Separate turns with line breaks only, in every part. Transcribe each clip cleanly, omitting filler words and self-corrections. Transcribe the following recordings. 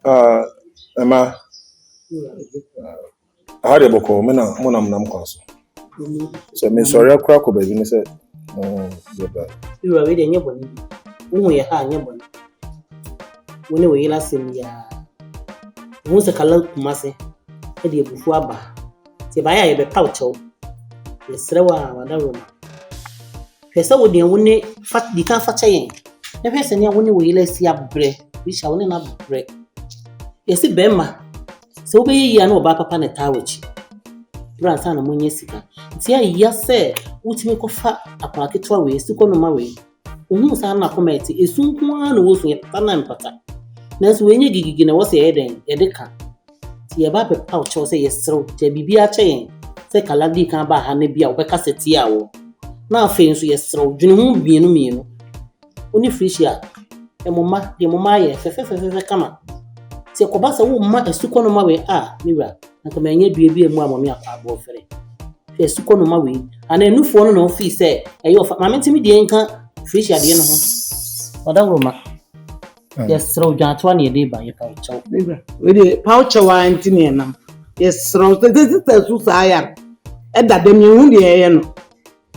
Emma, I had a book of Monam Council. So, Miss Soria Cracker, baby, said,
You are reading your bonnet. We are hanging your bonnet. When we last in the most a color massy, a dear Bufuaba. Say, by a pouch. Yes, room. Pesa would be a winning fat the can't fat chain. The person here when we let see up bread, we shall not break. Yes, it Bemma. So be ye no about Papa Netawich. Grandson among Jessica. It's here, yes, sir. Would make a fat a packet 2 ways to go no my way. Who are not committee is soon one who was with Panam Pata. That's when you gig was a head and a deca. See about a pouch or say yes, so JB a chain. Say Caladi can buy honey be a Becasset. Now, fancy yes, so Junu be no mean. Only fish ya. A mamma, the mamma, come on. Se kobasa wo ma esuko no ma we mira na ka manye duebie mu amome akwa ofere esuko no ma we ana enufo no no fi se eyo ma mentimi die nka fish ade no ho odawro ma yes ro jatwa ne de ba ye pa chow mira we de pa chow antini nam yes ro te su sa ya e da dem hu de ye no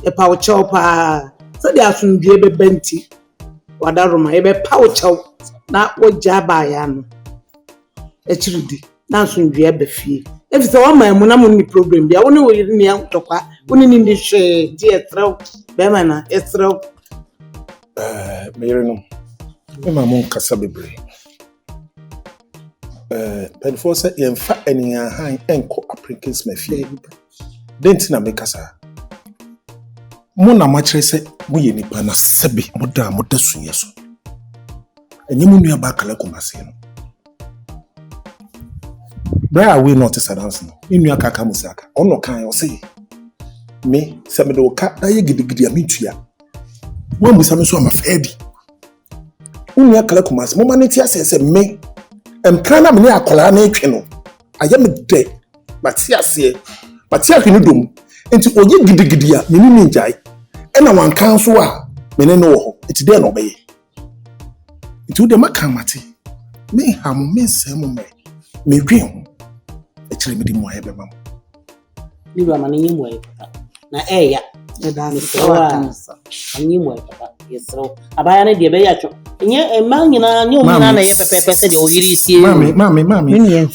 e pa chow pa se de asundue be benti odawro ma e be pa chow na wo jaba ya no Echiridi na sunjue befie if say one my monam ni problem bia woni wo yiri ni antokwa woni ni ndi hwe di etraw be ma na etraw
Mary no ma mon kasa bebre before say yemfa enia han enko Africans mafie denti na me kasa mo na ma kire say mo ye nipa na sebe moda sunye so enye mo nua ba kala komase no Where are we not to dance now? In your kaka musaka. On no can you say? Me, some of the cat, I get the gidia. One was some so I'm afraid. Unia Kalakumas, Momanitia says, me, and Kana Mania Colane Keno. I am dead, but here say, but here can you do into Oye Gidia, Mini Jai, and I want counsel, Meneno, it's there no bay. Into the Makamati. Me, ham, miss him, me dream. Actually, me didn't want to have
you are money way, na ya. That's a new way, yes, so. I buy any debayacho. And yet, a man in a new man, I ever said, oh, you see, mammy,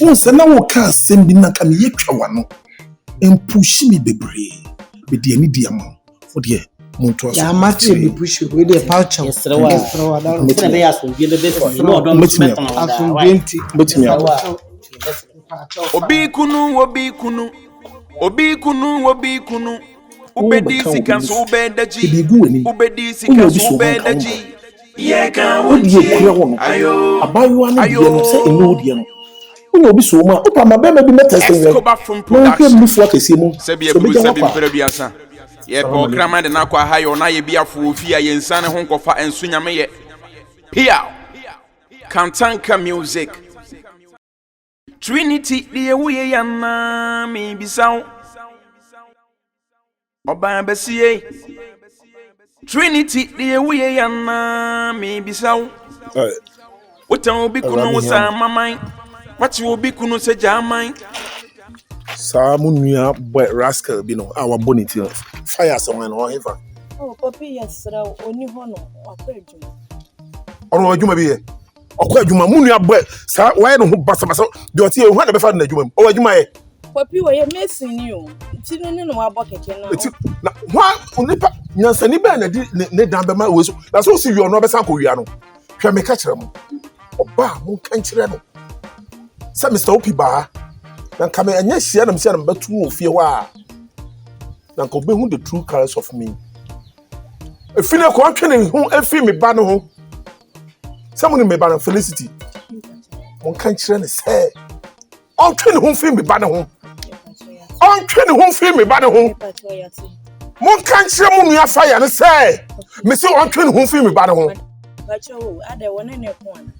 once an hour cast send me not a one and push me the brave with the medium for the Montoya. I must be push with the pouch. Yes, so I don't give a bit of no, don't let me out.
Obi kunu ubedisi kanso ubedaji ubedisi kanso ubedaji ye kan wodi ayo
abayo say enodi no uno obi so ma opa ma be ma bi metest we no ke mu fu akese mu
se bi mpere biasa ye po krama de na kwa hayo na ye bia fu ofi a ye nsane ho nkofa enso nyame ye pia kantanka music Trinity the way yana me bisaw Oba besie Trinity the way yana me bisaw What obi kunu sa mamai What obi kunu se jamai
Samu nua boy rascal bi no our bonity fire someone on heaven
Oh papi yasra oni ho no akwadwuma
Oro adwuma bi ye Okwa adwuma mu nua boy sa why no ho basa de otie hu na be fa na adwuma mu o adwuma ye
papi we ye mesin ni o ti no ne no abo keke
na wa onipa nyansani be na di ne dan be ma we so na so si wi ono be san ko wia no hwe me ka kire mu oba mu kan kire no sa Mr. Opi ba na kame anya hia na msia na betu ofie ho a na ko be hu the true colors of me efine ko atwene hu efi me ba no ho someone me ba na Felicity mon kan kire ne say on twene hu fi me ba no ho on twene hu fi me ba no ho mon kan kire mu nua fire ne say me say on twene hu fi me ba no ho
ba cho ade wona ne ko ana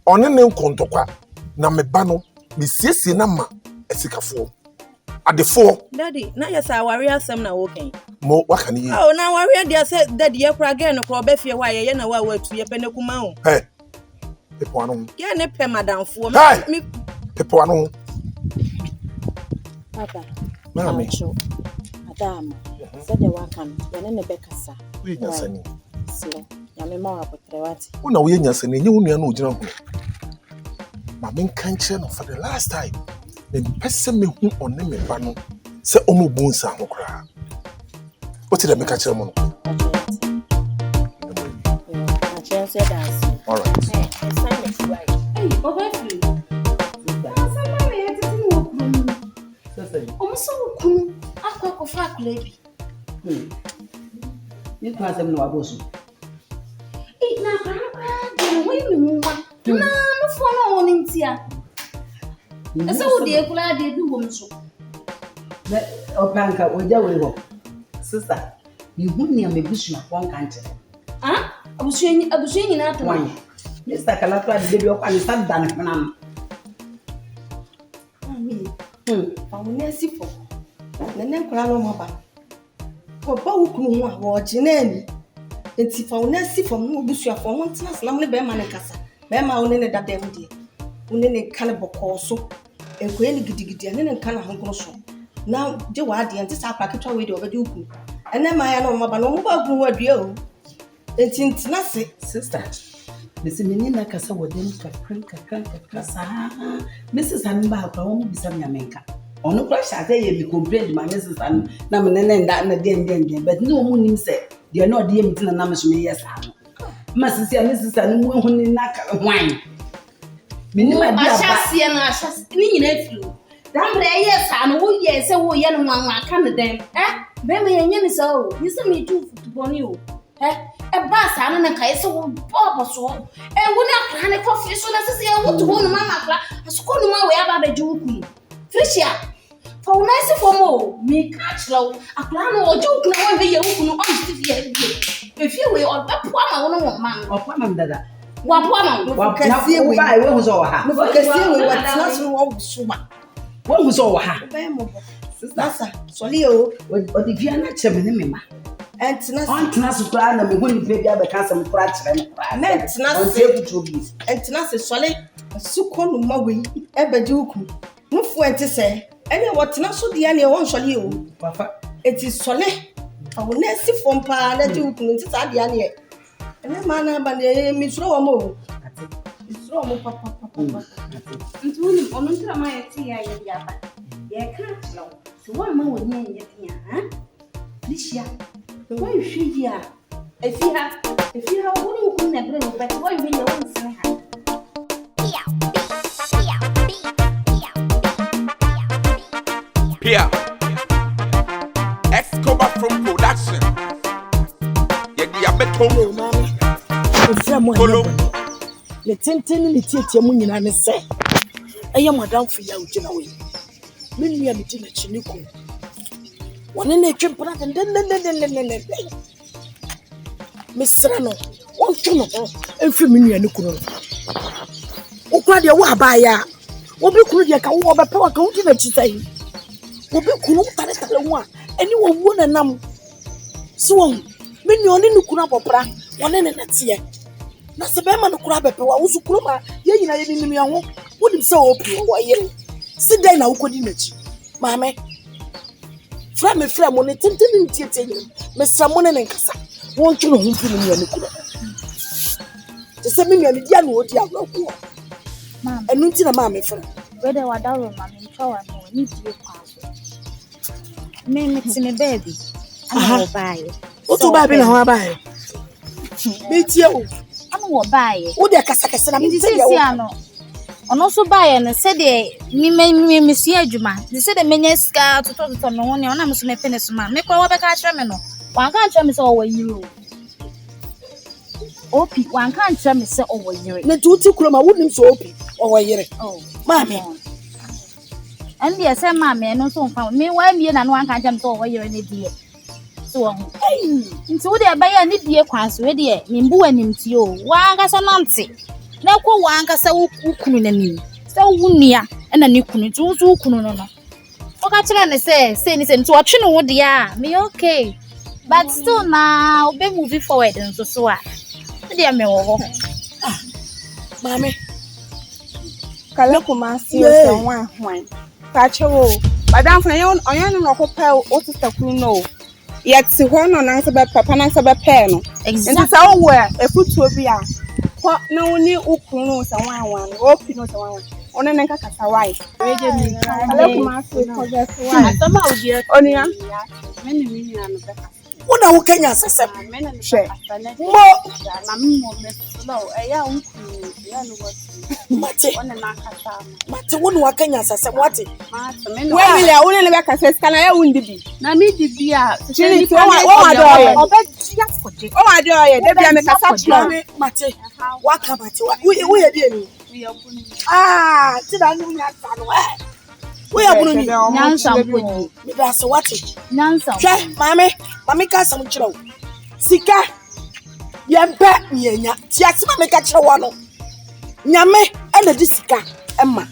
one ne nkontokwa na me ba no me siesie na ma esikafo adefo
daddy na yesa wari asem na woken
mo wakani yi
oh na wari dia say daddy ye kura gen ko be fie wa ye na wa watu ye pene kuma o
People ano.
Yeah, ne pay madam for
me. People ano.
Papa.
Mami.
Madam. Said the wakan. Yana ne bekasa.
We nyasani.
Slow. Yami ma apotrewati.
Una we nyasani nye unu anu ojina ho. Ma men kanche no for the last time. The person me hu one me ba no se omo bu nsa ho kra. What did I make a tell you? All right.
Hey, Obafri. Somebody had to do almost so cool. I cook a fat lady.
You can't have no abortion.
Eat now, Grandpa. Women, no phone on in here. That's all the Epula did do, woman. So,
Opanka, with your sister, you wouldn't have a vision of one country.
I was saying out one.
Mr. Calatra, the baby of Alistan Danman.
I will never see for the name Crano Maba. For Bauku, watching any. And if I will never see from Mubusha for 1 class, Lamley Bemanacasa, Bema only that damn dear. Unene cannibal corso, and Queen Giddy and Cana Hongroso. Now, the Wadi and this are packet away over Duku. And then my own Mabano grew a deal. It's in Tenassi,
Sister. Miss Menina Casa would then crank Mrs. Hannibal, home beside Yamenka. On no crash, I tell you, complained my Mrs. and Naman that again, but no moon said, they are not dear Mitin and Namish me, yes. Mrs. Mrs. and who in wine. Minima, I shall see nephew. Damn, yes, and oh, yes, oh, young one, I can't then. Baby, and yen so, you send me to Bonnie. A bass and a case of Papa so. And when I can a coffee, so as I want to hold Mamma, a school my way about the Juku. Fisher, for nice for more, me catch low, a plan or joke now, be your own if you will, or that woman, man, or woman that. What woman? Can see we buy what was all her. Can see what's not so much. What was all her?
Sister, Solio,
but if you are not Chaminima.
and
Tenacity plan and when you pay the castle fracture and
meant Tenacity and Tenacity solid, a sucon Maui, Ebeduku. No fuente say, any what Tenasu the any one shall you, Papa. It is solid. I will not see from Pa, let you come into Tadiani. And then man, but Miss Romo. It's Romo, Papa.
And to him, on my tea, I yaba. Yeah, can't know. So one man would name it, huh? This year. Why you should hear? If you have one never know, but why will you want to have?
Pia Escobar from production. Yet the abeto,
the tintin in the theatre moon and say, I am Madame for you, Genoa. Many are meeting at Chinico. One in a jump and then Miss Rano, one tunnel, and Femini and Nukuno. O Claudia Wabaya, will be Claudia Kawa Power County that you say. Will be Kunu Taletala, and you will win a num. So, many only Nukuna Popra, one in a tea. Nasabema no Kurabe, who's Kuruma, ye in me, I won't put him so open. Why, sit down now, could image. Mamma. From a friend when it didn't tell you, Mr. Monan and Cassa. Won't you know who feel me? The same million young would you have no poor.
Ma'am,
and not in a mammy friend.
whether what I will mammy shower no need to be passed. Me a baby. I will buy it.
What to buy? How buy? Meet you.
I will buy it.
Oh, dear Cassacas, and I'm
Piano. And also buy and said me Monsieur Juma. They said the menesca to talk to no one, and I'm so penis man. Make what I can't remember. One can't tell me so over you. Opie, one can't tell me so over you.
The two Kurama wouldn't so open over here.
Oh,
Mammy.
And yes, mammy, and also found me 1 year and one can't jump over here any dear. So, into their buy any dear class ready, Nimbu and him to you. One gas a nancy. Now, one gas a wookun so wunia and a new kunu to kuno. Okay, say anything to watch you what they are. Me okay. But still now, be moving forward and so. Dear me,
Mami.
Kale Kumasi o se wan hwan. Ka chewo. Madam fna yon oyan no ko pe o sister kunu no. Yet ho no nan se be papa nan se be pe no. Nti sa wo e futuo bi a. Ko na woni ukunu se wan o pino se wan. Ona nan ka kasa wai. Reje mi. Kale Kumasi ko ge se wai.
Asama ogie.
Onia.
Meni mini anu be ka.
Una wo Kenya sesem.
She.
Mo
Na mo me no eya ukunu ya no what.
mate.
Ona na kasa.
Mate wonu wa Kenya sesem wate.
Ma se me
We will ya wona ne be ka se skana ya wundi bi.
na mi di bia.
Chini wa do ye.
Obedia koje.
O wa do ye. De bia me kasa chira.
Mate. Wa ka mate. Wo ye die ni. Ah, ti da nu nya ka no eh. Wo ya bunu ni.
Nyansa mpoji.
Me da se wate.
Nyansa.
Hwe, mami ka sam kire wo. Sika. Yempe nyenya. Ti asema me ka kire wo no. Nyame e na di sika emma.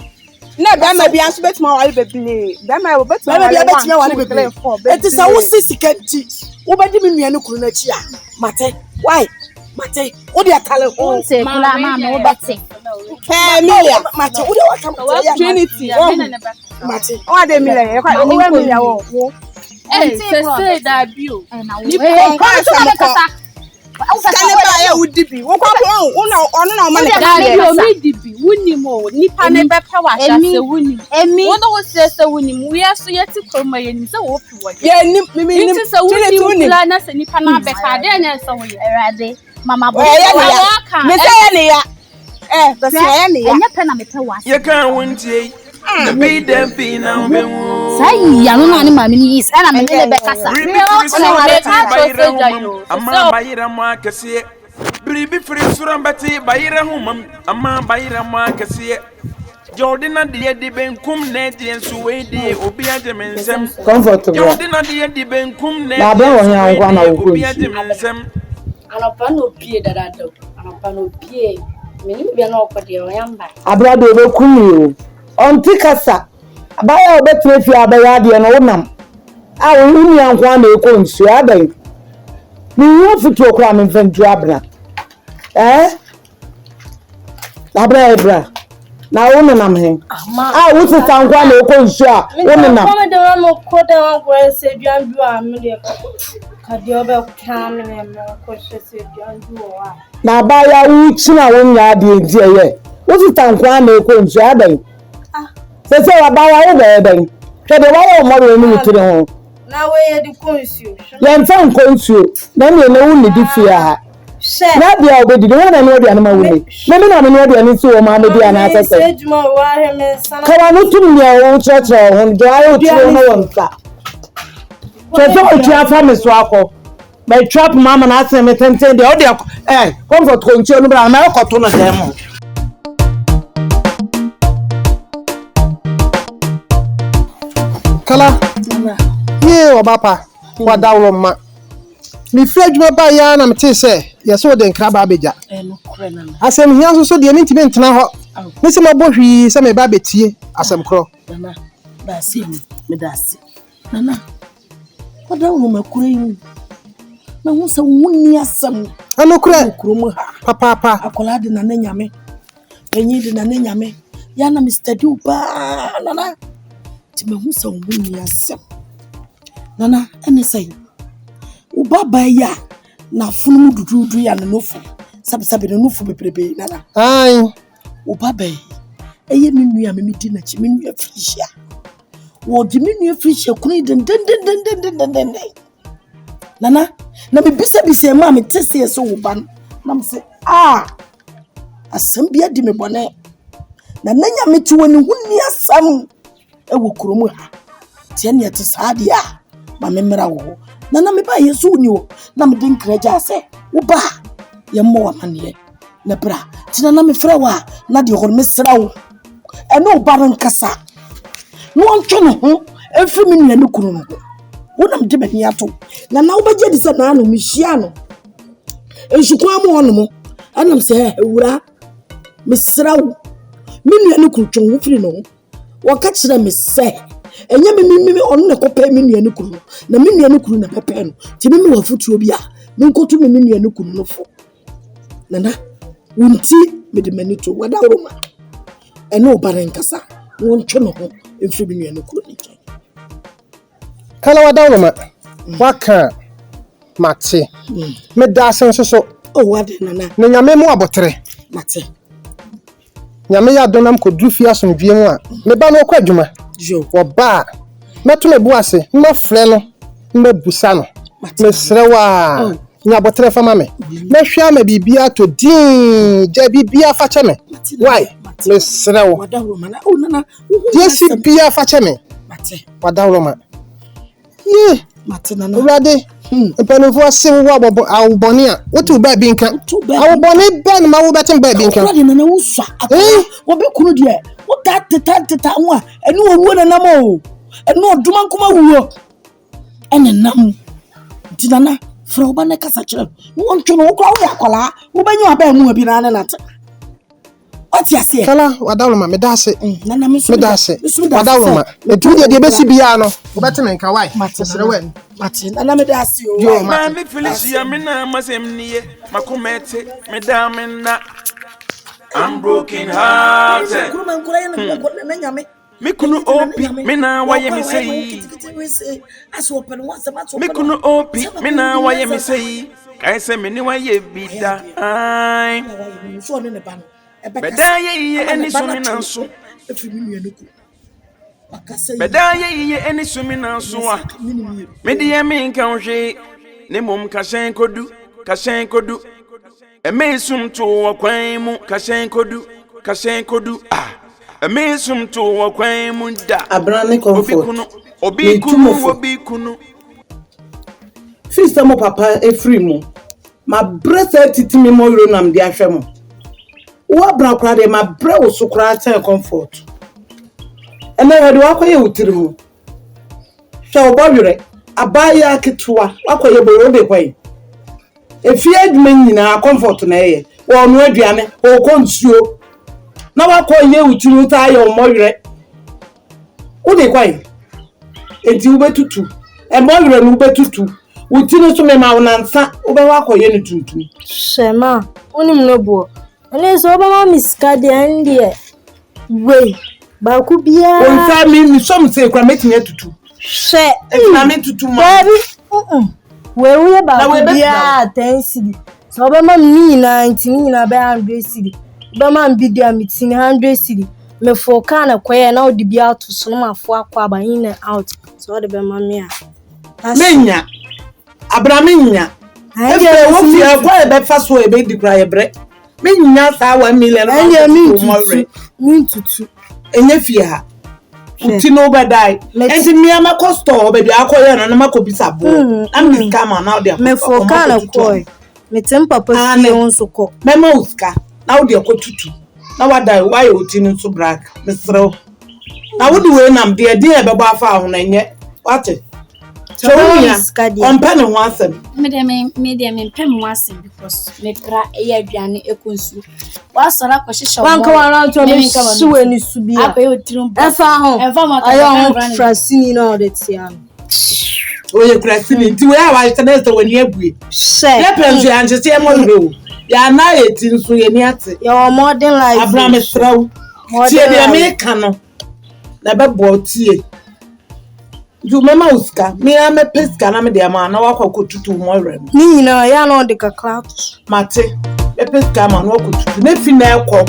Na be ma bia so betuma wale bebile. Be ma wo betuma
Bebe bia betime wale bebe. Eti sa wo sika nti. Wo bedi me nua ne kunu na chi a. Mate. Why? Mate. Wo de akale ho.
Unse kula mama wo bete.
Milia.
Mate. Wo de wakam ya.
Trinity.
Mate.
O de Milia. O we Milia wo.
Say that bio.
Na wo.
Skane ba ya udibi. Wo kwa ono na o ma ne
Da bio mi dibi. Wuni mo nipa ne be pa wa sha se wuni.
Emi.
Wo no wo se wuni. We aso yeti kroma ye ni se wo pi wo.
ye ni mimi ni
Nti se wuni kula na se nipa na be ka de nya se wo ye.
Erade. Mama bo.
me say ya ne ya. Be say ya ne ya.
Enya pe na me pe wa.
You can't win tea. The be them be now be woo.
Sai ya no na ni mama ni is. Ana me ne be kasa.
Amma bayira mo akese. Bribi free surambati bayira humam. Amma bayira mo akese. Jordina de benkum ne de nsuwe de obi agem
Comfortable.
Jordina de benkum ne.
Na bra won yan kwa na wo
obi agem nsem.
Anapa no pie dadado. Anapa no pie. Meni bia na okode o yamba.
Abra do be kumi o. Onti kasa. Abaya obetwe fi abaya de no wonam. A wo hunu yan kwa na eko nsu adan. Ni wo futu okwa me mfantu abra. Abra. Na wonu nam he. A wo sisan kwa na eko nsu a wonu nam.
Mama de wa mo koda wa kwa se duandu a me de ka de obe ka me me ko se duandu o a.
Na abaya wu china wonya ade enti eye. Wo sisan kwa na eko nsu adan. Se abaya wo be den. Kede wa wo mo ro ni mutire ho.
Na we ye di konsuo.
Yemfa nkonsuo. Na me na wu ni di fia ha. Na bia obedi de wona no dia na ma wuni. Na me na me no dia ni so o ma me dia na asese.
Sejuma wa he me sana.
Kawa no tum nya wo church ho do ayo tire no wonka. So o tia fa me so akọ. My trap mama na ase me tenten de o de comfort control no bra na ko to no dem.
Kala. Ye obapa wa dawlo ma. Mi fredjuma ba ya na mete se ye so de nkra ba beja.
No kure na.
Asem hia so de minti me ntena ho. Me se mo bohwi se me ba betie asem kro.
Nana, da se mi, me da se. Nana. Wa dawlo ma kure yin. Na hu se wunni asem.
Ano kure.
Kuro ha.
Papa.
Akola de na nyame. Enyi de na nyame. Ya na Mr. Duba nana. Ti me hu se wunni asem. Nana, ene say. Ubaba ya na funu dududu ya no fu. Sabi no fu bebrebe nana.
Ai.
Ubaba eye me nua me di na chi me nua frihia. Wo di me nua frihia kunu den. Nana, na me bisa ma me tese so wo ban. Na me se asem bia di me bone. Na nanya me ti woni hunni asam e wo kuromu ha. Tie ne te sadia ma me mra wo. Nana me ba yesu ni wo. Na me din kraja se wo ba ye mo wa mane na bra. Ti na me fra wa na de hor me sra wo. E no ba ran kasa. No antwe no ho efri me nua ne kunu no. Wo na me de bani ato. Na wo ba je di se na no me hia no. Ensukwa mo hono mo. Anam se ewura me sra wo. Me nua ne kunu twon wo firi no. Wo ka kire me se enye me onu ne kopa me nua ne kunu na me nua ne kunu na pepe no ti me wa futuo bia me nkotu me nua ne kunu no fo nana wunti
mede mani to wada roma ene obare nkasa won twe no ho emfi bi nuane kuro ni nkyɛn
kala wada roma waka mate me da senso so
o wade nana
ne nyame mu abotre
mate
nyame ya donam ko dru fi asomdwie mu a me ba no kwa adwuma
jo
wo ba meto me bu ase me frɛ no me busa no me srewa nya botre fama me hwea ma bibia to din ja bibia fa che me why me srewo
wada roma na o nana
yesi bia fa che me
mate
wada roma ye
mate nana
urade epanofo asewo awobone a wotu ba bi nka awobone ben ma wo betem ba bi nka
urade nana wo swa wo be kunu de wo tata ho a ene owo nana mo ene oduma nkoma wuo ene nam dinana fra oba na kasa kire wo ntwe no wo kwa wo yakola wo banyi aba mu abi na nata oti ase
kala wadawloma me dase
nana me
dase wadawloma etu de besi bia no wo betem nka why sere wen
mate nana me dase o
yo
ma me Felicia me na masem niye makomete me da me na I'm broken hearted
kuruma nkura ye na nyame
me kunu opi me na waye me sei
aso open once about
me kunu opi me na waye me sei kai se me ni waye bida ai
so ne ba no
beda ye eni so me na so
efi mi nuane ku makasa
beda ye eni so me na so a me de ye me nka hwe ne mom ka hyen kodu eme sum to wakwan mu ka hyen kodu ah eme sum to wakwan mu da
abrane comfort
obi kunu
Fista mo papa efri mu ma bresa titimi mo yoro nam de ahwe mo wo abra kra de ma bre wo so kra ten comfort ene hede wakoye wutiri ho hwe obawere abaya ketwa wakoye boro de kwai efi adwuma nyina comfort na eye wo no aduane wo konsuo na wakoye wutiri ta ayo moyere wo de kwai enti wo betutu e moyere no betutu wutiri so me ma wonansa wo be wakoye no tuntum
Shema, unim no bo. Ene so ba ma miska de ande. We, ba ku bia.
Onsa mi so say kwa metinye tutu.
She,
na me tutu ma.
Baby, we we ba ku bia 10 cedi. So ba ma mi na ntini na ba 100 cedi. Ba ma bi dia mitini 100 cedi. Me for kana kwaye na odi bia to so ma fo akwa ba in and out. So de ba ma me a.
Menya. Abraminya. Efe wo fi akwa e be fa so e be di kra ye bre. Menya sa 1 million.
Min tutu.
Enye fi ha. Uti no be dai. Enti mi ama costo be bia akoye na ma ko bisa bo. Am this scammer now there.
Me for kana koi. Me tem papa fi won so ko.
Me ma uska. Na wo de ko tutu. Na wa dai why uti no so black. Me srew. Na wo di we nam de e be ba afa ho na nye. Wate. So on pen and once
me pem wasem because me kra e aduane ekonsu wa sora kwhihye
wan ka wan to me suwe ni subia
apa yo tirum
efa ho
efa ma
ayo trasini na de tian
oye trasini ti we awa tene so wani abue
she
le penso ya nche se mo re o ya na eti nso ye ni ate
ya modern life
Abraham Straw tie de me ka no na be bo tie you mama uska me am peska na me de ma na wakwa kotutu mo re
ni nyina ya no de ka cloud
mate be peska ma no kotutu na fi na ekọ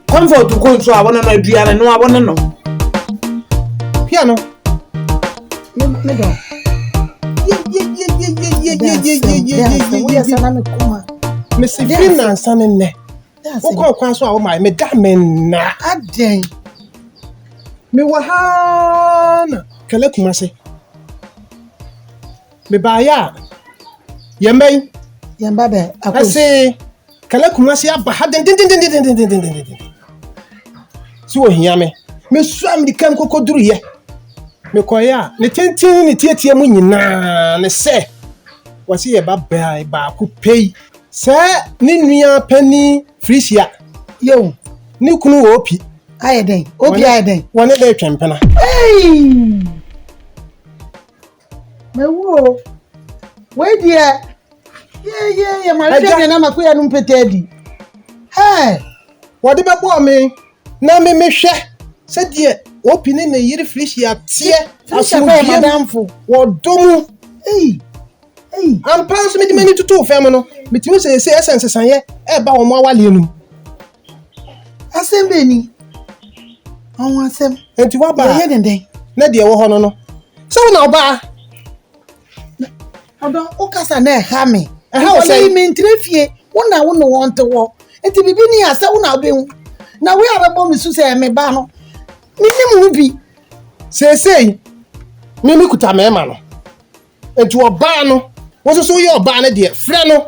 comfort ko nso abona na aduane no abona no
piano me do me se finance na ne wo ko kwa so a wo mai me da me na aden me wa ha na kale kumase me ba ya yamba be akose kale kumase aba ha den si wo hia me so am di kan kokoduru ye me koya ne tentin ne tietie mu nyina ne se wasi ye ba ku pei se ni nua pani Frisia yo ni kunu opi ayeden obi ayeden woni be twempena
me wo we dia ye ma se na makuya no mpetedi
What the boy na me hwe said ye opening the year flesh ya tie
madam fo
wodomu am pass me the many to two family me timi say essence san ye e ba wo mo awale enum
asem be ni awon asem
enti wa ba
ye den
na de wo ho no so na oba
odo o kasa na ha me
ha o say
me ntrefie wona wo no won to wo enti bibi ni asa wo na obehu na we arabo mi su say me ba no ni mu bi
say me kuta me ma no enti oba no wo so ye oba na de frɛ no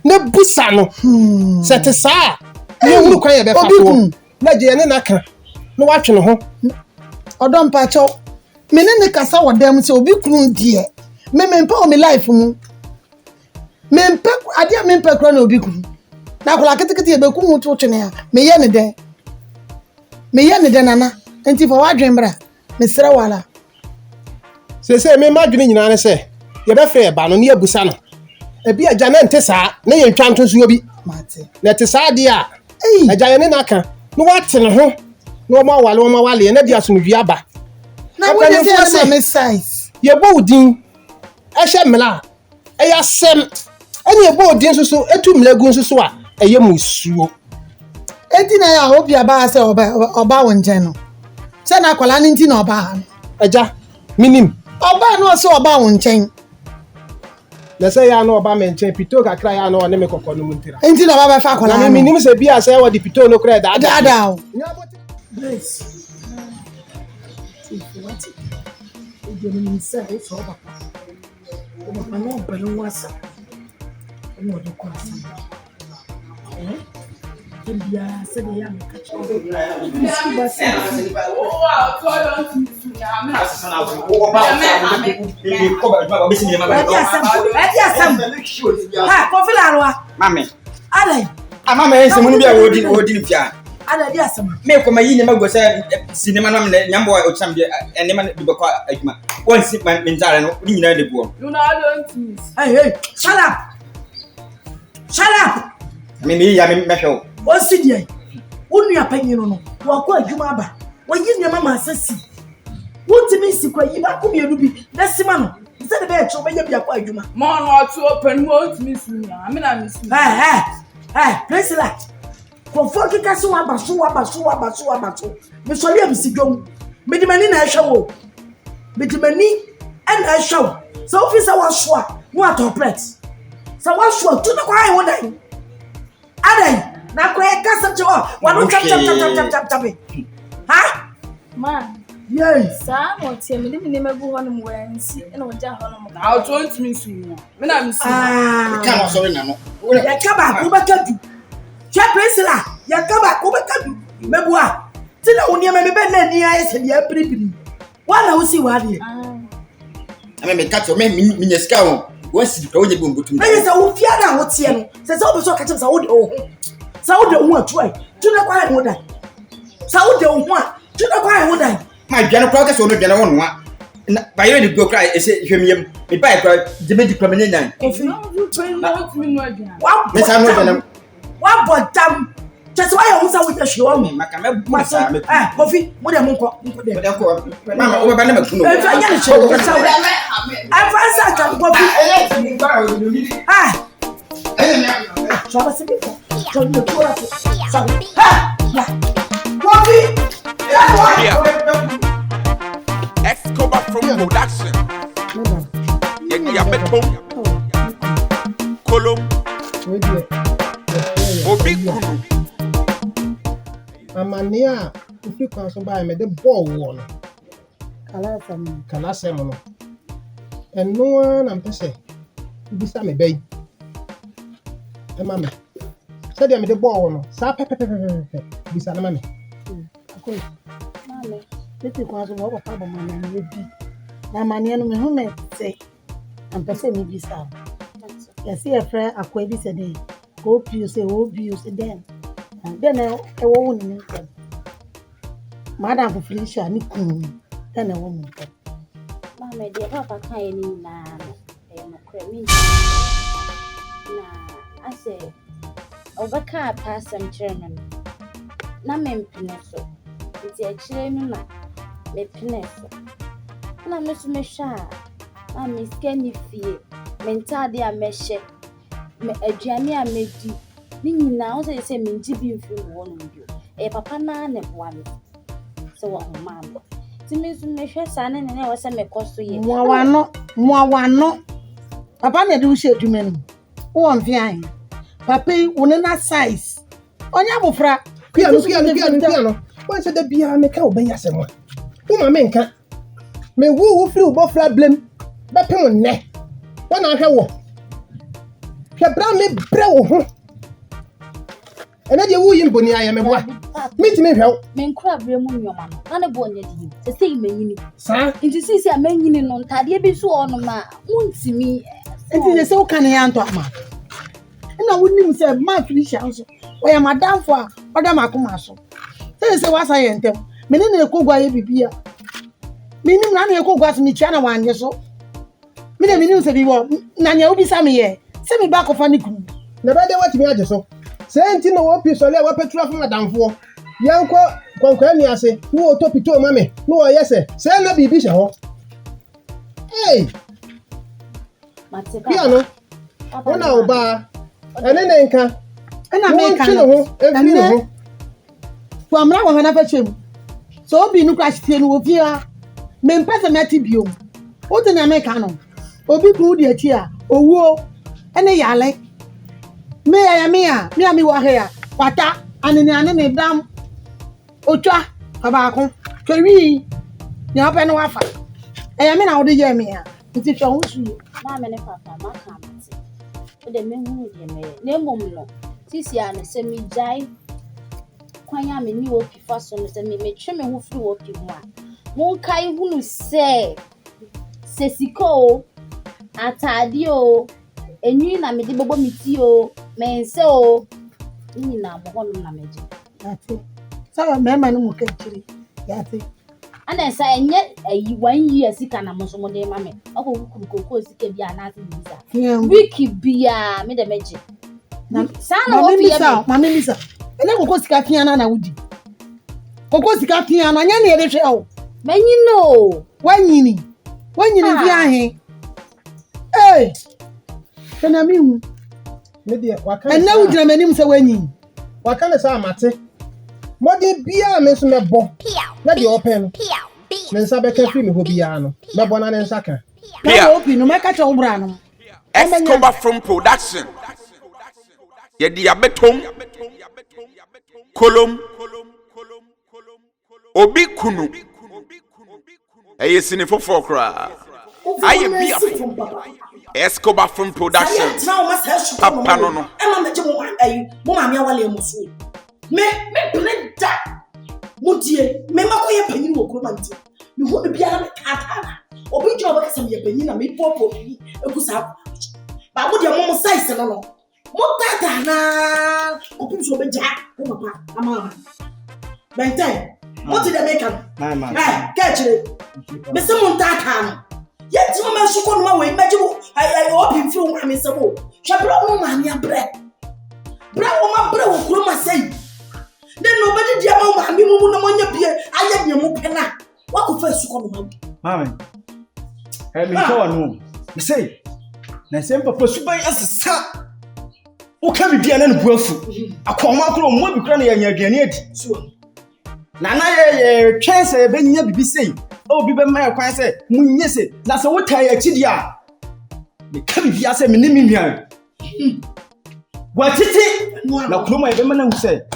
na busa no sete saa ye huru kwan ye be fa so na je ne naka na wa twe no ho
odo mpa cho me ne kasa wo dem se obi kunu die me mpa o me life mu me mpa ade me mpa kro na obi kunu na kola ketekete ye be ku mu to twene a me ye ne den nana enti fa wa dwen bra me sere wala
say me ma dwene nyina ne se ye be frɛ ba no ne abusa no ebi agya na nte saa na ye ntwa nto so obi
mate
na te saa de a agya ye ne naka no wa te ne ho no ma wale na dia asomdwi aba
na wo dey say me size
ye bo udin a hye mla e ya sem ene ye bo udin so etu mlagu nso a eye musuo
enti na ya obi aba say oba wo njen no say na akwala ni nti na oba ha
agya minim
oba no so oba wo nchen
na say ya no oba me nchen pito kakra ya no ne me kokko no muntira
enti na oba be fa akwala
na minim say bia say wo di pito no kra da
da Grace. What? You mean say it's over. Oba no belu wasa. Omo do kwasa. Bia say dey am catch. Ha, kofi la roa.
Mame.
Ale.
Mama ese munu bia wodi fia.
Ada dia sama.
Me ko mayi ne mago say cinema no me nyambo o cham de enema de be ko aduma. Won si man mentare no ni nyina de buo.
You know I don't miss. Hey, shut up. Shut up.
Me ya me hwe.
O si dia. Unu ya panyi no. Wa ko aduma aba. Wa yi nyama ma asasi. Wotimi si kwa yi ba ko mienu bi. Na sima no. Nse de be cho be ya bi akwa aduma.
Mo no to open mo to miss me. I mean I miss me.
Hey, please la. Konfo kika so abaso. Me so liam si dwom. Me di mani na ehwe wo. Me di mani en ehwe. So officer wa so a, no atopret. So wa so tu na kwa wo dan. Adan, na kwa e kasa cho, wa no chap. Ha?
Ma.
Yes.
Sa mo tie me ni megu ho no mo wansi e na oja ho no mo. I don't miss me. Me na miss.
Come on, sorry na no.
Ya kaba ko ba kadu. Che presila, ya kaba ko ba kadu. Mebua. Ti na oni me be na ni aye se dia piripiri. Wa na wo si wa de.
Ame me catch me nyesika won. Won si ka wonye bi mbotum.
Na yesa wo fia na wo tie no. Se se wo be so ka che sa wo de wo. Sa wo de wo atu ai. Tu na kwa ho dai. Sa wo de wo a. Tu na kwa ho dai.
Ma dwane kwa ka so no dwane won wa. Na ba yere de go kra ese hwemiem. Me ba kra de me di kra me nyan.
Kofi.
No you train not me no adwan.
Wa
me sa no dwane.
Wa bodam. Just why you say with the show me.
Maka me bu sa me.
Kofi, mo de mo nko.
Me de ko. Mama o ba na me kuno.
E fa nya ni show. E fa sa ta Kofi. So ba se bi. So you to us. So. Ha! Ya. Kofi.
Escobar from production. Yeah, Colum. OBI KUNU.
Amania, if you can somebody me the ball one. Kala sem no. And no one am pese. Bisa me bay. E mama. Said me the ball one. Sa pepe. Bisa na mama.
Akoi. Mama, leti kwa so wo papa mama na bi. Na mania no me hu me say. Am pese me bisa. Ya see a friend akoi bi say dey. Hope you say then. And then I won't need them. Madam Felicia, ni kunu. Then I won't need them.
Mama, dear Papa, kind na creming. Na, I say, over car pass and chairman. na mempene so. Nti akire no na mepene so. Na me so mehwa a me skani fie. Mentade a mehye. Me aduane a medi. Ni nyina wo say menji bi mfi wo no bio. Papa na ne boa me. So wo mama. Ti me so mehwe sa ne ne wo say mekoso ye.
Muawano. Papa na de wo she adwuma no. Wo mfi an. Papa wo ne na size. Onya bofra.
Piano. Why said the beer make out by someone? Who my men can? Me woo flew bofra blame. Bapon ne. One I have. Brown me bro. And then you woo in Bonnie, I am a what? Meet me help.
Men crab remove your man. None of one you. The same men.
Sir,
it is a man in on Tadia be so on ma. Won't see me.
And it is so can't talk, man. And I wouldn't even say, my fish also. Why am I down for? Madame Akumaso. Say, what I am them. Meaning a cook by a beer. Meaning none of cook was me channel 1 year so. Meaning say, Nanya will be some year. Send me back of funny group.
Never did what me had so. Senti no one piece or let petrol from Madame for. Yanko, Conquania say, no top it to mammy. No, yes, sir. Send a baby show. Hey, Piano. Oh, no, bar. And then anchor. And I make a from now on another chim. So be no crash tin with here. Men personatibio. What an Americano. Obi good yet here. Oh, whoa. And a yale. Me wa here. Pata and in an dam. Ocha, Abacon, Kerry. You have no offer. I am in our dear mea. It is your own.
Mamma and Papa, my comments. But the men who no moment. Tisian send me jai. Quayam in you opi fason send me make sure me who flew up you one. Won't kai who say Sesico Atadio. And you na me bobo mitio, men so in na one na major.
That's it. So a man who can chili. That's it.
And I say, yet a 1 year sick and a muscle mammy. Oh, who could go sick and be a nothing. Wiki be a made a magic. Mamma Lisa. And I will go Scapiana and Woody. Go Scapiana and any show. Men you know, when you need. Hey. Can I mean? And now you name say when you.
What can I say, Matty? What did be a miss me bo? Let you open. Men Sabeka film who be ano. No bonana and saka.
Open, no make a chobrano.
Escobar from production. Yedia betom. Kolom. Obi kunu. Eye sinifo fokra. Aye biafo. Escobar from production. Papa no no.
Emma meje mo ayi, mo ma me awale musu. Me blenda. Mo die, me makoye panyin wo kroma nti. Me ho bia na me kata. Obi jo ba kasa me panyin na me popo bi ekusa. Ba mo die mo size no no. Mo tata na. Obi so be ja, o papa, ama. Bentai. Mo ti de make am.
Mama.
Catch it. Me se mo tata no. Yet you may show no way, magical. I open film, I miss a book. Shabra no man, ya bread. Brown bread will grow my say. Then nobody, dear mamma, and you won't your beer. I have your mopena. What could first come home?
Mamma, have me go on home. You say, Nasempa pursue by us a son. Who can be an unwilful? A common more be cranny and your grenade. Nana, chance a benny be say. Oh, be my acquaintance, yes, that's a what I chidia. The cabby say, me name here. What is it? No, clue my women who said,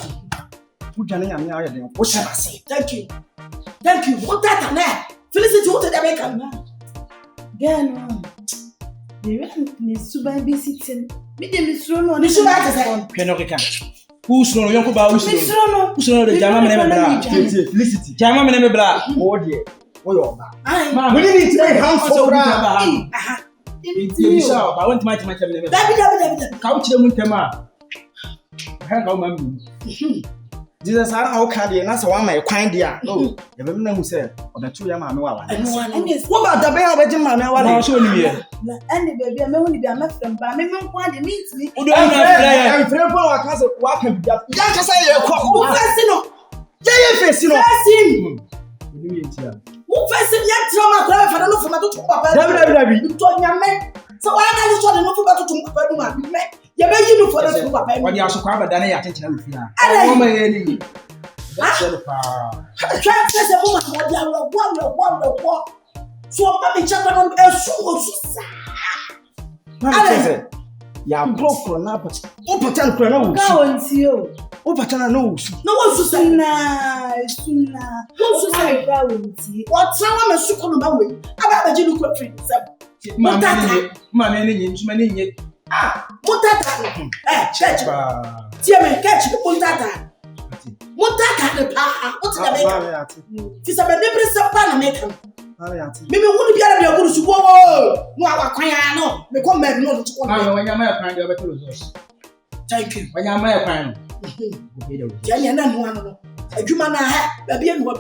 who can I am? What shall I say?
Thank you. Thank you. What that and that? Felicity what the American man. Girl, the rent is to buy be sitting. Me, the Miss Rono, the sugar.
Piano. Who's no young about who's no the German Felicity. German name blah. Oh, dear. Oh, we need to make hands for I want my couch them with them. Hang on, Jesus, how can you answer one my kind dear? Oh, the women who said, or the 2 young man. What about the bear of Jim? I'll show you.
And the baby, I'm only be a man from Bamman, why meets me.
I'm afraid I can't walk and just say, Jẹ́ fèsì no.
Fèsì.
Oni mi ntia.
Mo fèsì bi atira ma kra fa no fuma to papa.
Dabi.
To nyame. So why na you so no fuma to papa du ma bi me. Ye be yi no for no papa.
Oni aso kwa abada na ya tenchena lu fia.
Ada.
Mama ye ni.
Fèsì mo ma mo dia wo. So pa mi chapa no esu sa.
Mama ya grofro na apati. O patan kro na wo.
Ka wonti o.
O patan na wo su.
Na wo su sa na. Wo su sa kra wonti. O trawa me su ko no ba we. Aba ba ji no kro free sam.
Mama ni nyi ntuma ni nyi.
Mutata. Church. Tie me catch mutata. Mutata de pa. What the make? Ti sa be de presa pa na make. Mimi wonu biara de oguru subo wo. No awakwan ya no. Me come me no to ko.
Na wanya ma kwan de obeto resource.
Thank you.
Wanya ma kwan.
Ya ni na no ano. Adwuma na ha. Ba bia no ko.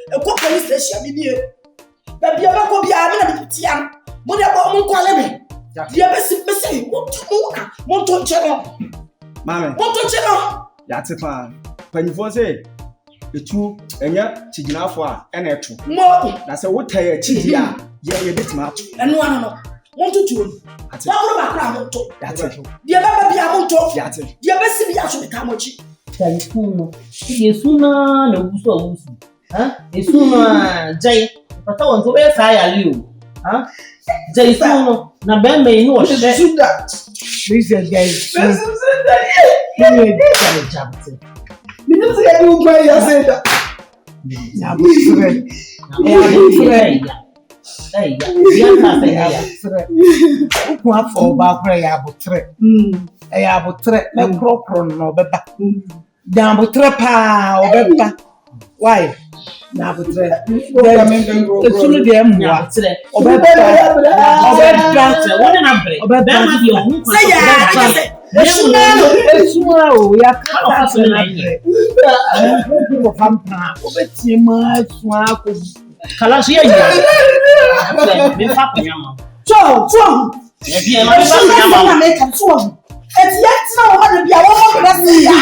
E ko police station mi nie. Ba bia ba ko bia me na bi tia. Mo de bo mo kwale me. Dia be si mo to chero.
Mama.
Mo to chero.
Ya te pa. Panifo say etu enya chiginafo a ena etu.
Mo.
Na say wo tai achidi a ye betima ato.
Eno ano. Mo to tuo.
Ate.
Ba wo ba kra mo to.
Ya te.
Dia ba bia mo to.
Ya te.
Dia be si bia so beta mo chi.
Telefono. Yesu na wusu awusu. Yesu na jai. Pata won to be sa ya li o. Yesu no na be me ni wo hye.
This is guys.
Minnu se ya du kwa ya say that.
Ya bu sure.
Ya ka say ya.
Ku afọ ba kra ya butre. Ya butre na kro no beba. Da butre pa obeba. Why? Na butre. Esunu de mu
Ya butre.
Obeba.
Wọ́n na bre. Bẹ́ẹ̀ ma di ohun kan.
Say ya. Esunu o ya ka
so na ye.
Ko fampa. Obeti ma esu ako.
Kala so ye ya. Me fa ko nyama.
Cho.
E bi e ma fa ko nyama.
Na make am so. Eti yetina o ma de bia wo mo bra si ya.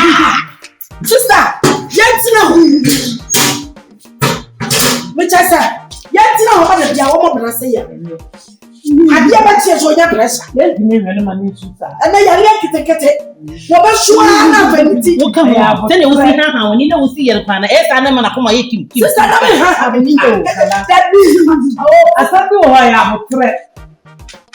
Sister, yetina hu. Me chasa. Yetina o ma de bia wo mo bra si ya. Ade ba tie so nya pressure.
Ye bi me hwele ma ni tuta.
Ana ya le kitekete. Wo ba shua na vanity.
Wo ka ho. Tell you see ha woni na wo si yer kwa na e sa na ma na koma ye kim.
Sister na me ha me ni do. That is.
Asabi wo ha ya botre.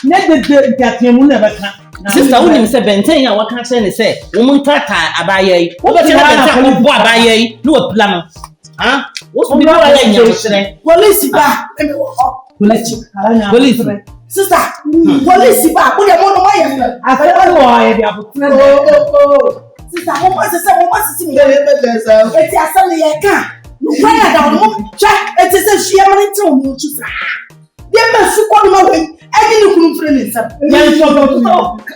Ne de tiatemu na beka. Sister woni se benten ya waka kire ne se wo mun tata abaye yi. Wo be tena benten ko bo abaye yi no wo plan no. Wo so bi wa ya nya botre.
Police ba.
Police.
Sister, police ba. Wo de mo no ma ye.
Asabi wo ha ya botre.
Sister, mo ma si mi. Eti asale ye kan. When I down mo check it is a share money to mo chusa. Dem ma su ko no ma we. Edi ni kunu frene nsam.
Ya so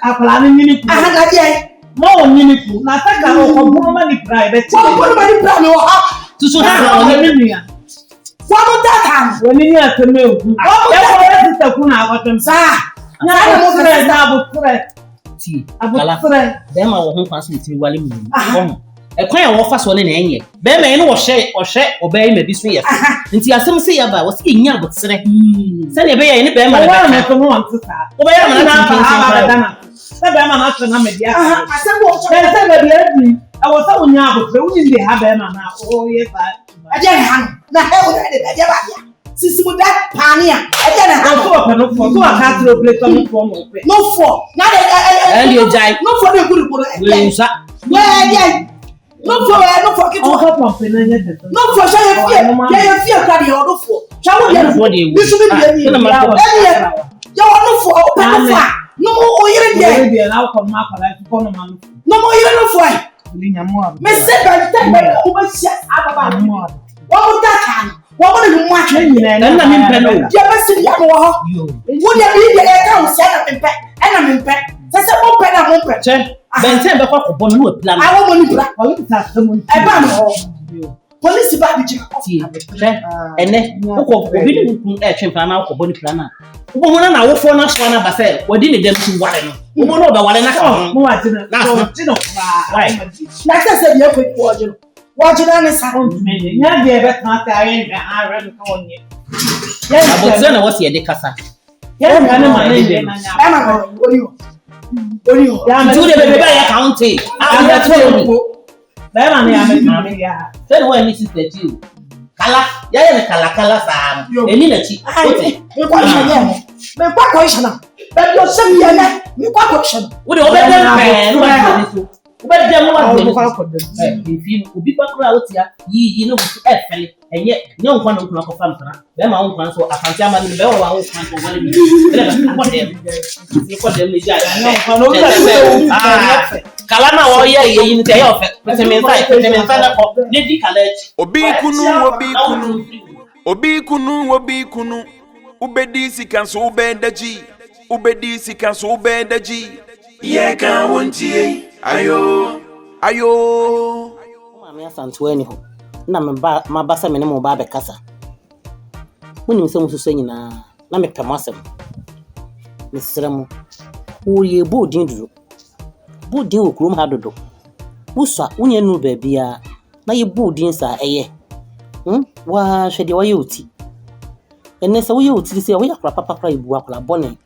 akala ni ni ku.
Aha ga die.
Mo won ni ku. Na taka o ko buru ma ni private.
Ko buru ma ni private wo ha.
Tuso ha o ni ni ya.
Kwa mo data.
Woni ni ateme ogu. Ya ko ya sister ku na awatem.
Sa. Na mo frene
na abutre. Ti.
Abutre.
Dem ma wo ho kwaso ti wale mu. Ekwan ya wo fa so ne na enye. Be me no wo hye obey ma bi so ye. Nti asem se ya ba wo se nya abotsere. Se ne be ye ne be ma
na me ko mo antisa.
Wo be ya ma na tin. Se be ma na tro na me dia.
Asem wo so.
Se be be adi. E wo sa wo nya abotsere wo ni de ha be ma na o ye fa.
Aje han. Na he wo de de ba ya. Sisi mu da pani a. Aje na han.
So ko no fo. So aka tro plate no fo mo pe.
No fo. Na de no fo de guru guru.
We sa.
Yeah. No for get
no
for say you fear carry or no for. Chawo dey. This be dey. You no for open for. No mo yire dey.
Na ko ma kala ko no ma.
No mo yire no for. Me say by the time we go share ababa mo. Wo mo ta kan. Wo mo no mo atwe nyina.
Na mi mpe no.
Je ba si ya mo ho. Wo dey bi dey e ka o se na me mpe. E na me mpe. Sese mo mpe na mo mpe.
Che. Benten be kwa ko bon no plan.
I want money plan.
Wo ta se mo.
E ba no. Police ba bi ji.
Che. Ene ko obi ni ku e twen plan na ko bon plan na. Wo mo na wo fo na so na ba se wodi ni dem ku ware no. Wo mo no ba ware na ka.
Mo wa ti na.
Na so ti no. Why?
Na se bi e ko ko ojo.
Watch it on the sound.
Nya de be kan ta yen ga are no ka onye.
Abotire na wose ye de kasa.
Ya ga ne ma ne de.
Emma, Onio.
Nti wo de be ya county.
Am to ko. Ba ma ne ya me ya.
Say no any sister you. Kala, ya ye kala sa. Eni na chi.
Me kwa shana. Me kwa question. But you say me na. Me kwa question.
Wo de obede pe no ba ni so. Obede mo wa ni so. Efi obi pa kura wo tia. Yi no so e fele. Enye nye nkwa no nkwa ko fam sana. Be ma nkwa so afanti ama ni be wo wa nkwa so wale mi. Ko dem ni ja.
Nkwa no ka
kala na wo ye ye yin te ye ofe. Petemensa na ko. Ne di kala echi.
Obi kunu ubedi sikanso ubedaji ye kan wontie ayo
mama ya santo ani ho na ma basa me ne mo ba be kasa munim se mususo nyina na me pemasem mesra mu wo ye bodin duro bodin okrum ha dodo busa unye nu ba bia na ye bodin sa eye wa hwede wa ye oti enne se wo ye oti se wo ya kra papa ibu akla bone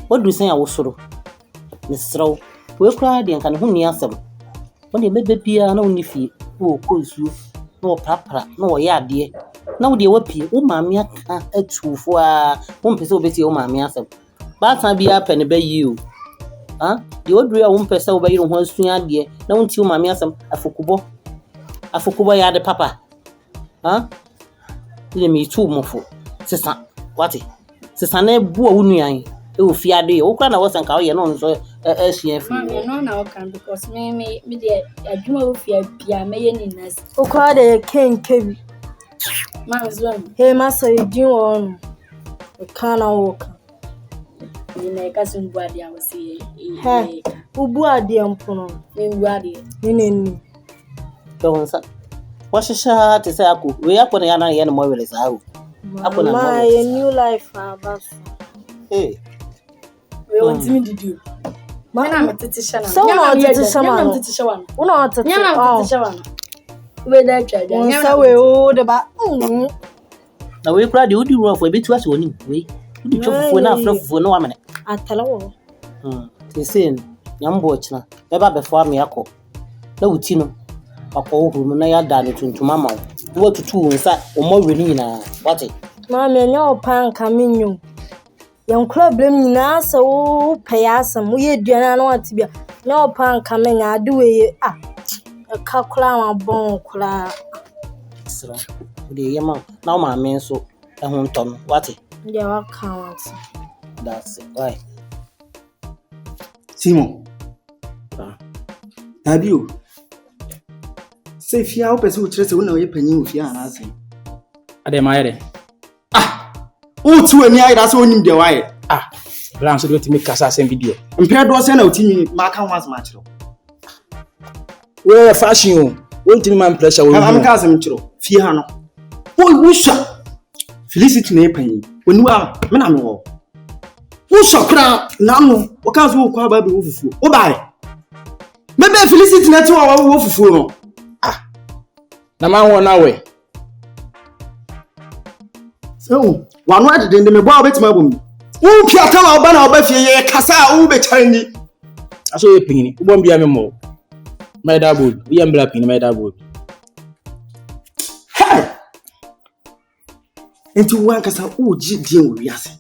wodu sen ya wo soro mesraw we kra de nka ne ho ni asem wode bebe bia na woni fie wo kozuo na wo papra na wo ya ade na wo de wa pie wo maame aka atufo a wo mpese obeti wo maame asem ba tan bia pe ne ba yi o de wodru ya wo mpese wo ba yi ho asu ade na wo nti wo maame asem afokubo ya de papa ile mi tu mofo sesa wati sesa na bu awu nuan e o fi ade o kra na wo sanka wo ye no nso ehia fi
no na o kan because me de adwuma wo fi abia me ye ni nas
O kra de kenkebi
ma zo
he ma so idin won o kana wo kan
ni na ka sun bu ade a wo se
he ubu ade mpono
me bu ade
ni
to nsa washisha te say ako we akọ na ya na ye no mo wele sa o akọ na mo
my new life abas
we want me did na me tete shana
so na tete shana
na tete shana
una tete
na tete shana we da twa
ja so we o de ba
na we kra de odi ru for ebetu ase oni we odi chofufu na afrafufu no wa mene
atalawo
te sen nyambo china be ba be fo ame akọ na wuti no akọ na ya da ne tuntum ama wo tutu nsa o mo we ni na wate
ma me nya opan kaminyo yankura blem nyina sa wo payasam wo ye duana na watibia nya opan kamenya ade we ka kula ma bon kula
sra de yema na o ma me nso ehun nton wate
ndia wa kan wate
that's it why
Simon Tabio se fia o pese o kire se wo na o ye panyin o fia na ase
ade ma yere
o tu ani ayira se onim de waye
bran so do timi kasa sem video
mpe do se na otimi ma kan was ma kire
we fashion o timi man pressure we
am ka sem kire fie ha no wo sha Felicity na panyin oni wa me na me wo shokra na no wo ka so ko aba be wo fufu wo bai mebe Felicity na ti wo fufu no
na man won na we
so wa no ade de me bo obetima bom wo pia ka ma oba na oba fie ye kasa wo be chanyi
aso ye pingini wo bom bia me mo my da board we am bla pingini my da board
enti wo ankasa wo ji dien wo wiase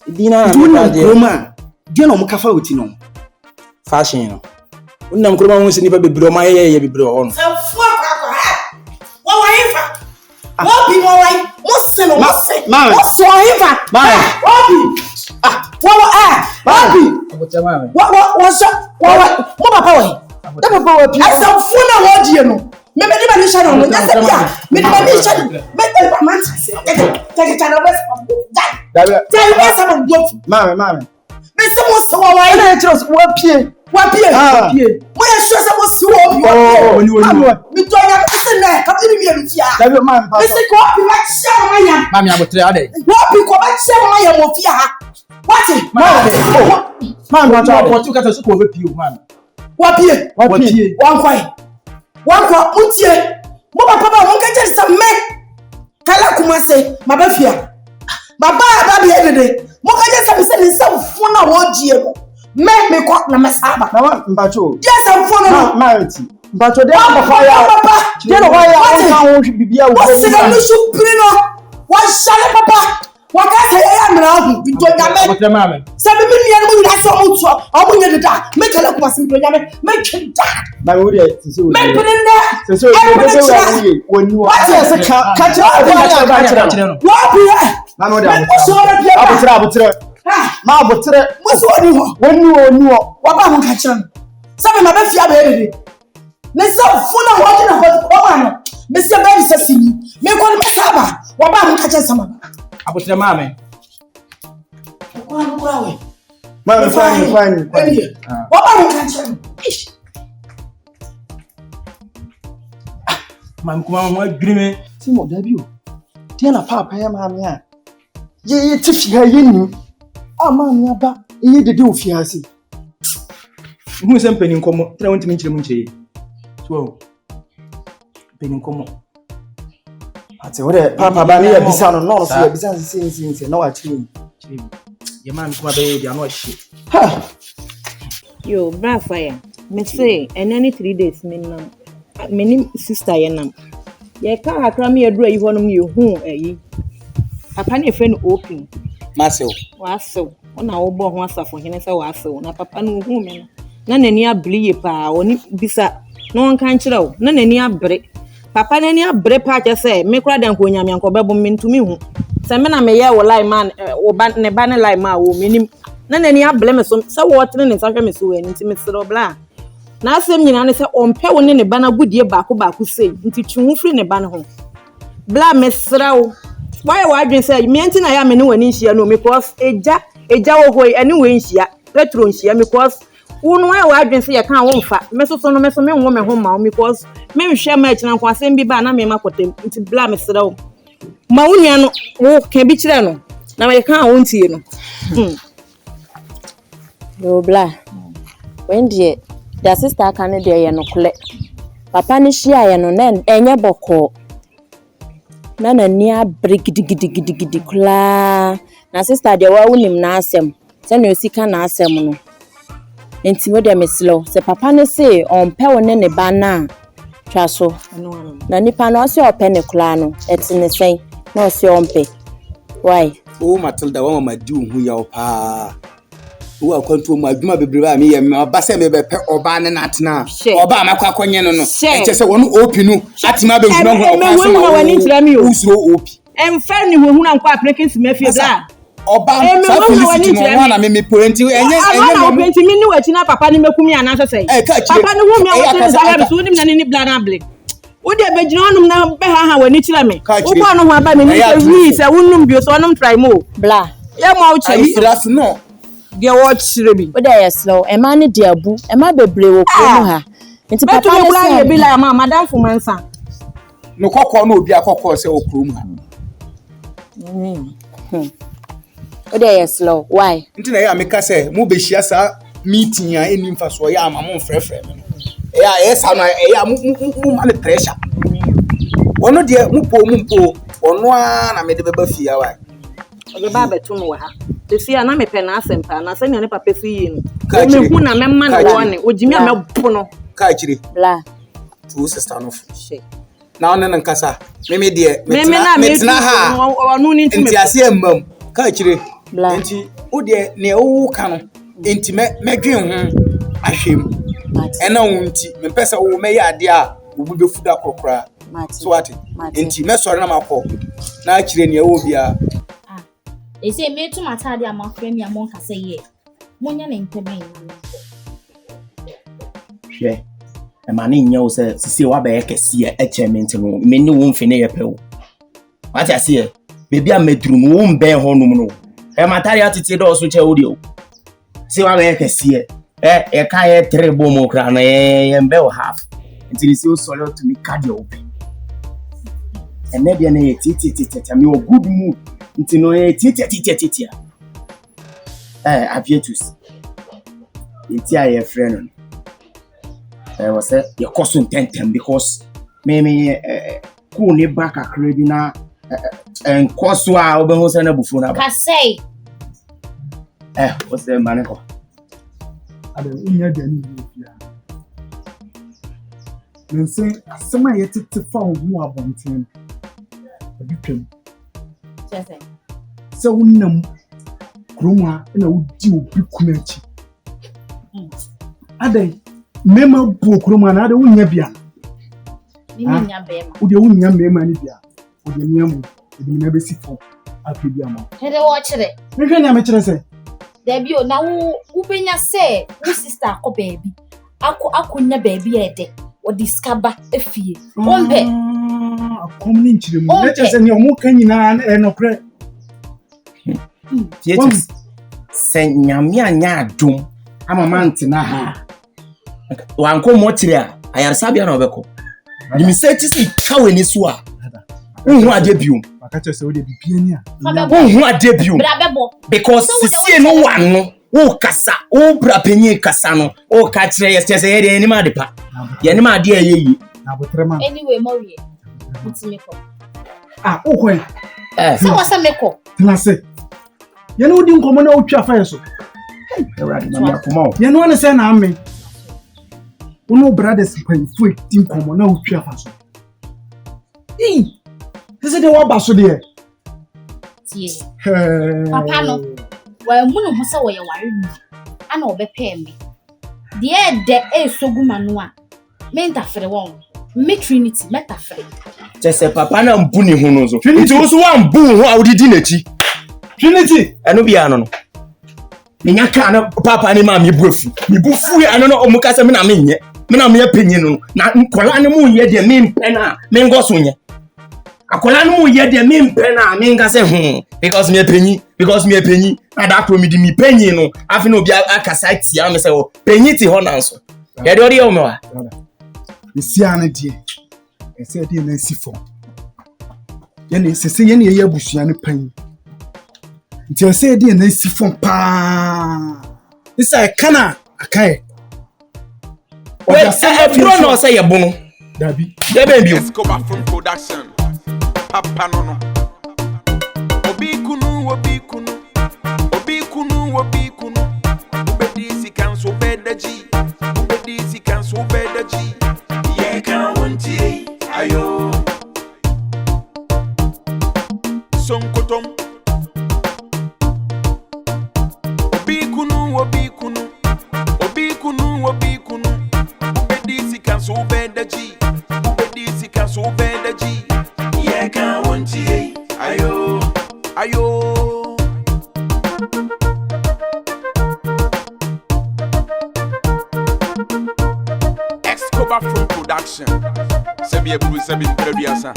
dina na
de roma dien no mkafa oti no
fashion no unam kuroma won se nipa bebro ma ye bebro ho no
so fu akwa wo wa ifa wo bi wo wa mo se no mo se wo so ifa wo bi wo so mo papa wo da papa wo pi asa fu na wo die no me be ba ni sha no ya se bia me ba ni sha me ba man take it over tell me some go
mama
me se mo so wa wa
na chiro wo pie
mo ya sure se mo so wo bi me to ya se na ka bi mi fia
dabi mama
me se ko bi ba sha ma ya
mama abotre ade
wo bi ko ba sha ma ya mo fia ha what
mama
cha opportunity ka so ko be pie mama
wa pie wan kwai Wanko utie. Mo papa mo ka je some me. Kala Kumase, mabafia. Baba baby edede. Mo ka je some say nsa fun na wo gie no. Me ko na mesaba.
Na mbacho.
Yes, I'm fun no.
Marity. Mbacho dey papa ya. Dey no why ya won kan wo bibia wo.
What's the issue prino? What shall papa? What can I am now? You don't have me. 7 million money that's all. I want you to die. Make a look was make it die.
My word is
make it in there.
So when you are catch up.
What when you what about catch him? Some of my best baby. Let's have fun watching about Mr. Baby says me call me Saba. What about catching some?
Abotire mame.
Mame fine.
What about catching?
Mame kuma mo adwiri me.
Ti mo da bi o. Tie na papa ya mame a. Ye tifi ha ye ni. A mame aba. Ye dede ofi ha si.
Hu se mpani nkomo. Tira wonti minchire mu nchire. So. Mpani nkomo.
Ate wore papa ba ne ya bisa no so ya bisa nsi na wa chiri.
Ye man kuma be dia no hye.
Ha.
Yo, bra fire. Me say enani 3 days minam. Meni sister yenam. Ye ka akra me adura yi honom ye hu ayi. Papa ne friend open.
Masew.
Wasew. Ona wo bo ho asafo hene se wasew na papa no hu me. Na nani abli ye pa oni bisa. No one kan kire wo. Na nani abre. Papa nani abre pa che se me kura dan ko nyame anko bebo me ntumi hu. Se me na me ye wo line man wo ba ne ba ne line ma wo menim. Na nani abre me so se wo tene ne sahwe me so we nti me sero bla. Na asem nyina ne se ompe wo ne ba na budie baako sei nti twihu firi ne ba ne ho bla mesrawo why adwen say me nti na ya me ne wani nhia no because eja wo hoi ene we nhia petro nhia because wonu why adwen say ya kan wo mfa me so no me so me nwo me ho ma because me hwe ma kina nko asem bi ba na me makotem nti bla mesrawo ma wonua no wo ka bi kire no na me kan wo ntie no
no bla when the sister can de ye no kle papa ni hia ye no na enye boko na ni abre gidi kula na sister de wa wunim na asem se na osika na asem no enti wo de meslo se papa ne se on pe wo ne ba na twa so na nipa no se ope ne kula no etine sen na se on pe why
o Matilda wa mama di hu ya opa wo akwanto mu adwuma bebrebe a me ye me oba se me be pe oba ne natena oba amakwa akonye no eche se wonu opi nu atima be hu no ho opa so ma
wani ntira mi o
usuro opi
emfa ni wo hu na nkwa application me fie bla
oba sa felicity no na me pointi enye
na pointi mi ni wachi na papa ni mekumi ana so sei papa ni hu mi o se za so ni na ni bla na ble wo de be jina onum na be ha wani tira me wo ba no ho aba me ni se wonum bio so onum try mo
bla
ye mo o cheri
no
dia watch rebi
o dey slow e ma ne dia bu e ma bebre wo ko mu ha nti papa
ne bla ye bi la ma madam fumansa
no kokko na obi akokko se okro mu ha
o dey slow why
nti na ya meka se mu be hia sa meeting a eni mfa so ya ama mo frefre me ya esa no ya mu ma ne pressure wono de mu po ono a na me de beba fia wa
o ba betu no wa ha tesi ana me pe na asempa na sanya ne papa fi yi no me hu na me ma na woni ojimi a me po no
ka kire
bla
tu sister no she na ona nan kasa me de metina ha
onu ni ntime
nti ase amam ka kire nti wo de ne wo ka no nti medwen ho ahwem ena wo nti me pesa wo me ya ade a wo bu befuda kokora so ate nti me sori na makọ na kire ne wo bia
ese me tu matade amafrem ya mon kase ye monya ne nteben
hwe e ma ne nya wo se sisi wa ba ye kese e chement no me ni wo mfene ye pe wo wati ase bebi a medru no wo mbe ho num no e matari atete do so che wo dio si wa ba ye kese e ka ye trebo mo kra na ye mbe wo half until si o solo to me cardio open and maybe na ye titi me o good mood until no ye titi appear to see iti a ye friend was your cousin tentem because maybe cool ne back a crabina and Koswa Obahosana Bufuna.
Say,
what's the manico?
I don't know then say somebody to found more about him. So we Kroma na udi obi kunachi. Ade mema bu kroma na ade wunya bia.
Ni nya bema.
Udi wunya mema ni bia. Udi miamu, udi na be sifo afibia ma.
Hede wo kire.
Me hwe nya me kire se.
Debi o na wo benya se wo sister akọ baby. Akonya baby ede. O discover efie. Ompe.
Akom ni nkire mu. Na kire se ni omo kan nyina na enokre.
Yes. Say nyame anya adom amama ntena ha wanko motire a ayarsabia na obeko ni say tisi kaweni so a hu ade biom
akache se wo de bibia ni a
hu ade biom because sisi no wano wo kasa wo brapenye kasa no wo ka kire yes say ye ni ma de pa ye ni ma de ayeyi
na botrema
anyway morie mutimeko
wo kwen
so wasa meko
tlase ye no di nkomo na otwa fa yeso ye no ne say na ame uno brothers pan fu di nkomo na otwa fa so This de wa baso de
tie papa no wa mu no ho se wo ye ware ni ana obepe me de esoguma no a mentafre won me trinity metafre
say papa na mbu ni hu no so nti wo so wa mbu hu a wodi na chi Trinity eno bia no nya ka na papa ni ma me buafu me bufu eno no omukasa me na menye me na me penyi no na nkola ne mu ye de me mpe na me ngoso nye akola ne mu ye de me mpe na me ngase because me penyi na da kro me di me penyi no afi no bia akasa tia me se wo penyi ti ho nanso ye de ori o me wa
isi ane die ese die na sifo ye ne sese ye ne ye abusua ne penyi nti say dey na sifon pa isa kana akai
we say everyone no say yebono
dabi
debe bio
Escobar from production papa no obi kunu obedi sikanso bedaji ye kan wonti ayo sonkotom obi kunu obedi sikanso bedaji ye kan wonti ayo Escobar from production sebi ebru sebi ntraduasa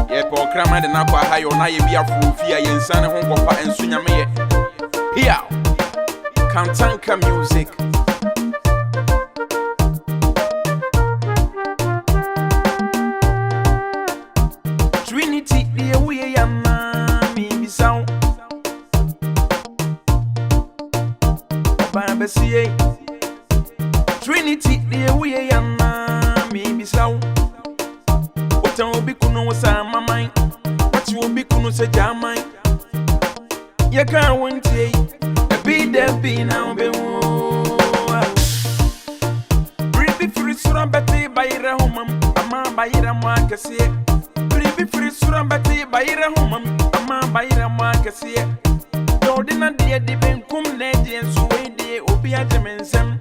ye pe okrama de na kwa ha yo na ye bia frufia ye nsane ho kopa enso nyame ye here Kantanka music Trinity the way ya mami bisau Oba besie Trinity the way ya mami bisau Otan obi kunu sa mamai Wati obi kunu se jamai Ye kan wontie be now be Bribi free surambati bayira humam ama bayira mwakasi Bribi free surambati bayira humam ama bayira mwakasi Yodina die di benkum neji ensuwede obi ajemensem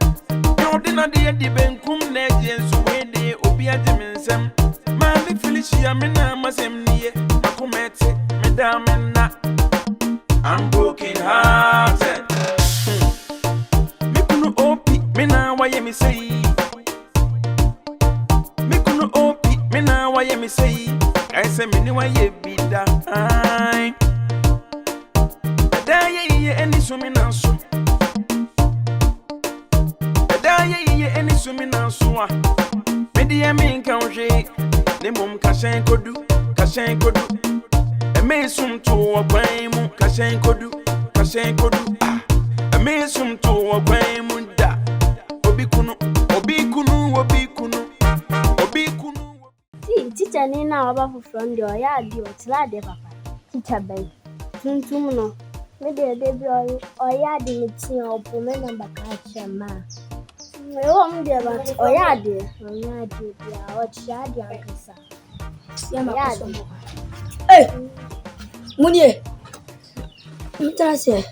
Yodina die di benkum neji ensuwede obi ajemensem Mami Felicia mina masemniye makumete medamena I'm broken hearted why me say me kunu opi me na why me say I say me ni why be da da ye any sumi na so da ye any sumi na so me di me nkan hwe ne mum ka shen kodu e me sum to ogban mu ka shen kodu e me sum to ogban mu da Obi kunu
na oba fufro ndio ya adi o tira de papa teacher ben tuntum no me de bi o ya adi ni ti opo me na baka chema me wo me de ba o ya adi bia o tira adi ankasa ya ma so mo
Munie mtase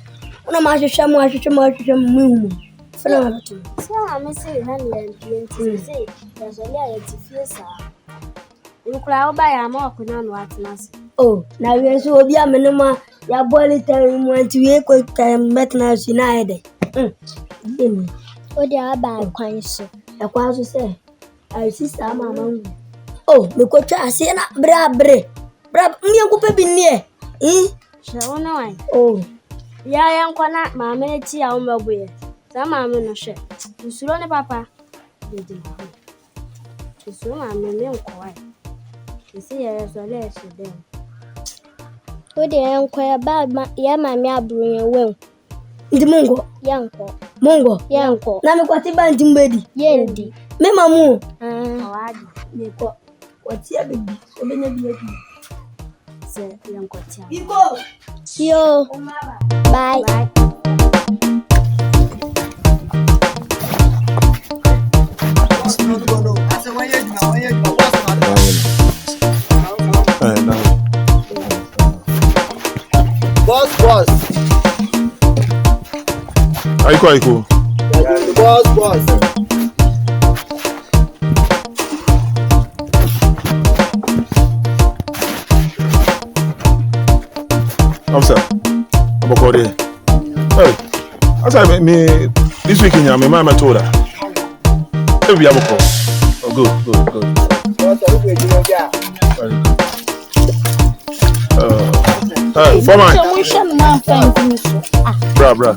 una mahwehwe mu fena mabatu
so me say na le say ya so le ya ti fiesa nkura oba ya ma okonya no atnase
na we so obi amenema ya boli time mu anti we ko time metna si na ede
o de aba kwan so
e kwa so say ai sister mama me ko twa ase na bra mi enko bi nie
she wona wan ya yankwana mama ti ya umbabuye za mama no she usuro ne papa dedi usuro mama me nkwa isi ya so le she dem o de yankwa ya ba ya mama aburu yen wen
ndi mungo
yanko
na me kwati ba ndi mbedi
yendi
me mamu
awadi
me ko kwati ya bebi obenya bi
se yanko tia
Biko
yo bye
Boss. Aiko. Boss. Officer, Abokode. Hey, as I me this week in my mama told her. Hey, we Aboko. Oh, good. For mine. Bra.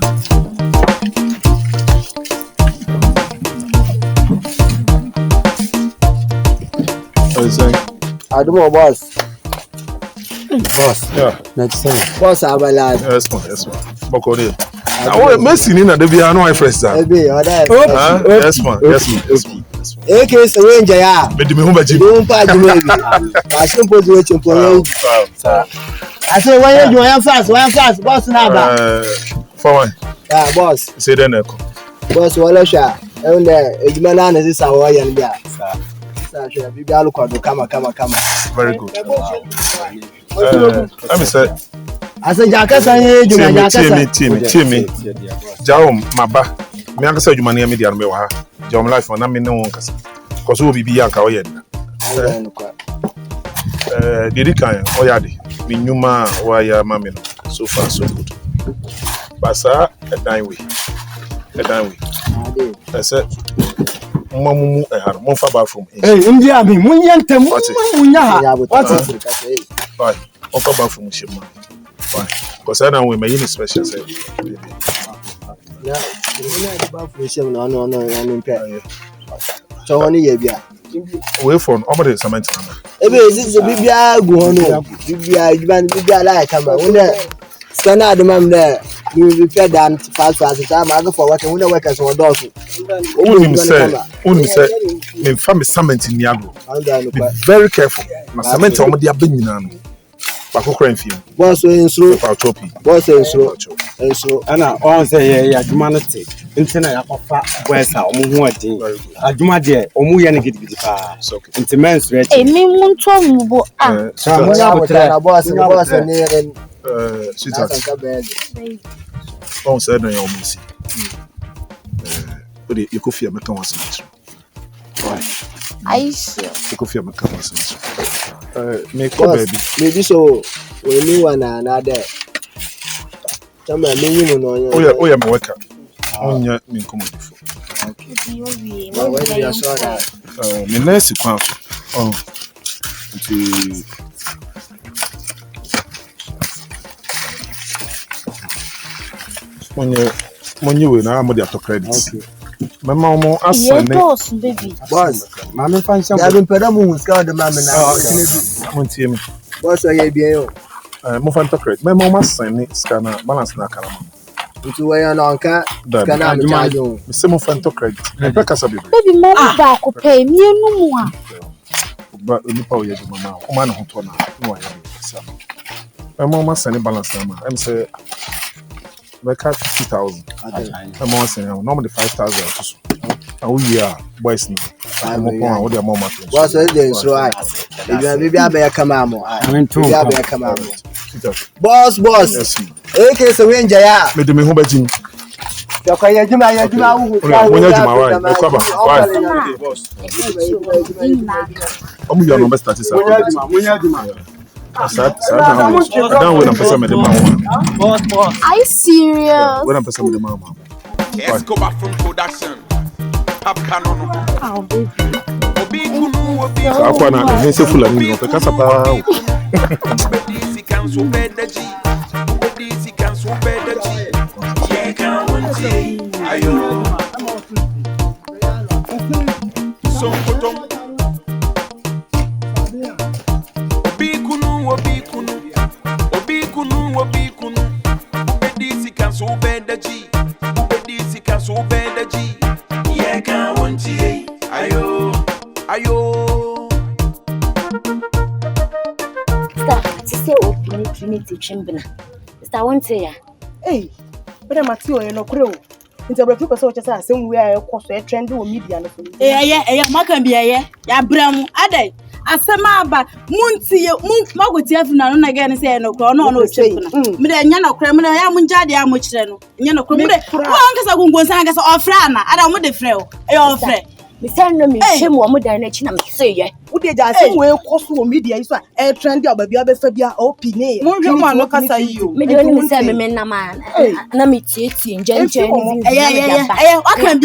I do my boss.
Yeah.
Next time. Boss, I will lad.
Yes, man. Bokode. Now, Messi, Nina, they be no one first.
Yes,
man.
AK so ranger ya.
Me di me humba ji.
Don't pass me. I should put you in for. I say when you join fast, boss na ba.
For one.
Yeah, boss.
Say then eko.
Boss wala sha. E unde ejuma na na sisa wo yan bia. Sa sha bi bia lokado kama.
Very good. Let me say.
I say jakasa ye ejuma jakasa.
Team. Jawo maba. Me anka say ejuma na me dia no me wa ha. Jom life na me ne won kasa. Cause we bibi anka o yenda. Didi kan o yade. Me nyuma wa ya mame no. So far so good. Basa a dine way. I said Mamu ehar mon fa ba from.
India me munyante munya ha. What is it?
Right. On fa ba from shima. Why? Cause I know we may use special say.
Yeah, you know about freedom no impaired. So only ye bia.
Away from over cement.
Ebe is bibia go no. Bibia like am. When scanner the man there, you will be fed down fast time I go for work when the workers on door.
Only say me family cement in Niagara. Be very careful. Na cement o mo dia be nyina no. Bakokora mfiem.
Boss in slow. Boss in slow.
Ana on say ya adwuma no te. Ntina ya kofa boys a omo hu adin. Adwuma de omo ye ne gidigidi pa. Nti men stretch.
Me muntu omubo
so mo ya botra boss ne
sweetheart. On say no ya omo si. But you could feel me come once. Why?
I see.
You could feel me come once. Make up baby.
Maybe so when you want another. Tell me you know.
Oh yeah, my worker. On ya me come before.
When you saw that.
Me nice kwa. Oh. When you na am dey to credit. Mama omo asan ne.
Yes, baby.
Boss,
mama fancy.
Ya bin peda mu ska de mama na.
Montie me.
Boss oye bien yo.
Mo fan to credit. Mama omo asan ne scanner balance na kala mama.
Ntu we na onka scanner me charge yo.
Me say mo fan to credit. Me peka sa baby.
Baby mama ba ko pay me enu mu a.
but nipa oye de mama o ma na hoto na no wa ya be my mama send balance na ma em say make 50,000 my mama send normally 5,000 so awu ya boys na mo pon o de mama
boss dey so ai baby abaya kama amo baby abaya kama amo boss eke so we nja ya
me de me ho bajin
ya juma wu
wonya juma wa me kwa ba boss omu ya no best artist
wonya juma
I don't want to pay me the mama.
Boss. Are you serious?
When I'm paying the mama.
Escobar from production. Pap Canon.
Oh, baby.
Obi Kunu, Obi.
So I na hese fulani no pe kasa pa.
Obedi can so bedaji. Obedi can so bedaji. Ye can wonti. Ayo. So potom. Obi Kunu. Obi Kunu. Obedi can so bedaji. Obedi can so bedaji. Ye can wonti. Ayo.
Say Trinity Chimbina. Mr. Wonte ya.
Hey, but I'm at you no crow. Into a few person just as some way I cost a trend or media.
Macambia, ya bram, Ade. Asema ba munti magotia funa no again say no kro no say me de nya no kro me ya munjade ya mo kire no nya no kro me de wo ankasa gungonsa ankasa ofra na ada mo de frɛ o e ofrɛ
me say no me hwem wo mo dan na chi na me say ye
wo de ja say we koso wo media so e trend ya ba bia be fa bia opinion
mo hwem mo no kasa yi o
me de oni me say me na man na me tie nje
eh wakan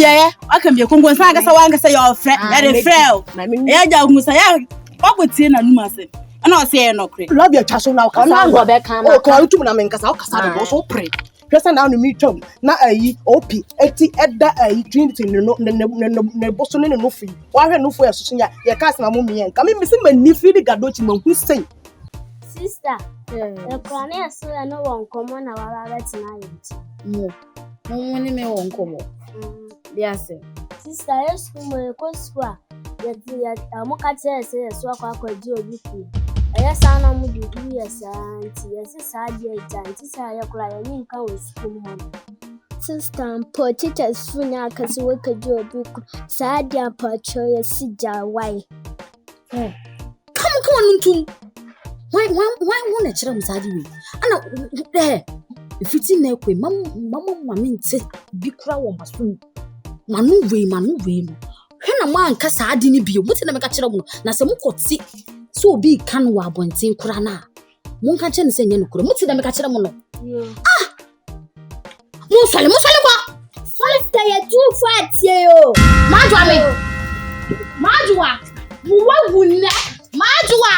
bia gungonsa ankasa wa ankasa ya ofrɛ ya de frɛ o ya ja gungonsa ya Ogotie na numa se. Ana o say no kre.
Love your chaso na o kasa.
Na go be kan.
O ka utum na menkasa o kasa de so pre. Pesa na no mi twam na ayi opi eti eda ayi trinity no ne boso ne no fi. Wa hwe no fo ya soso ya ye ka na mo miyen. Ka me misi mani fi di gadochi manhu sei.
Sister, the Korean so no one common na wa bet na yet.
Mo ni me won komo. Dia se.
Sister, yes mo ko swa. Ya amuka say so akwa di obi ku. Eya sa na mu di yes anti yes sa dia anti sa ya kula ya nka wo school mo. Sister, po teachers funya akasi we ka di obi ku. Sa dia pa cho ya si ja why.
Come on ntum. Why wanna chira musadi we? Ana if it's in ekwe mama nte bi kura wo maso. Manu we no. Hena man kasa adi ni bio muti na meka kire mu na se mukoti so obi kan wa abonten kura na mun ka kire ne se nya no kura muti na meka kire mu no mun sole kwa
Sister, you too fat yo.
Majwa wuwa wunna Majwa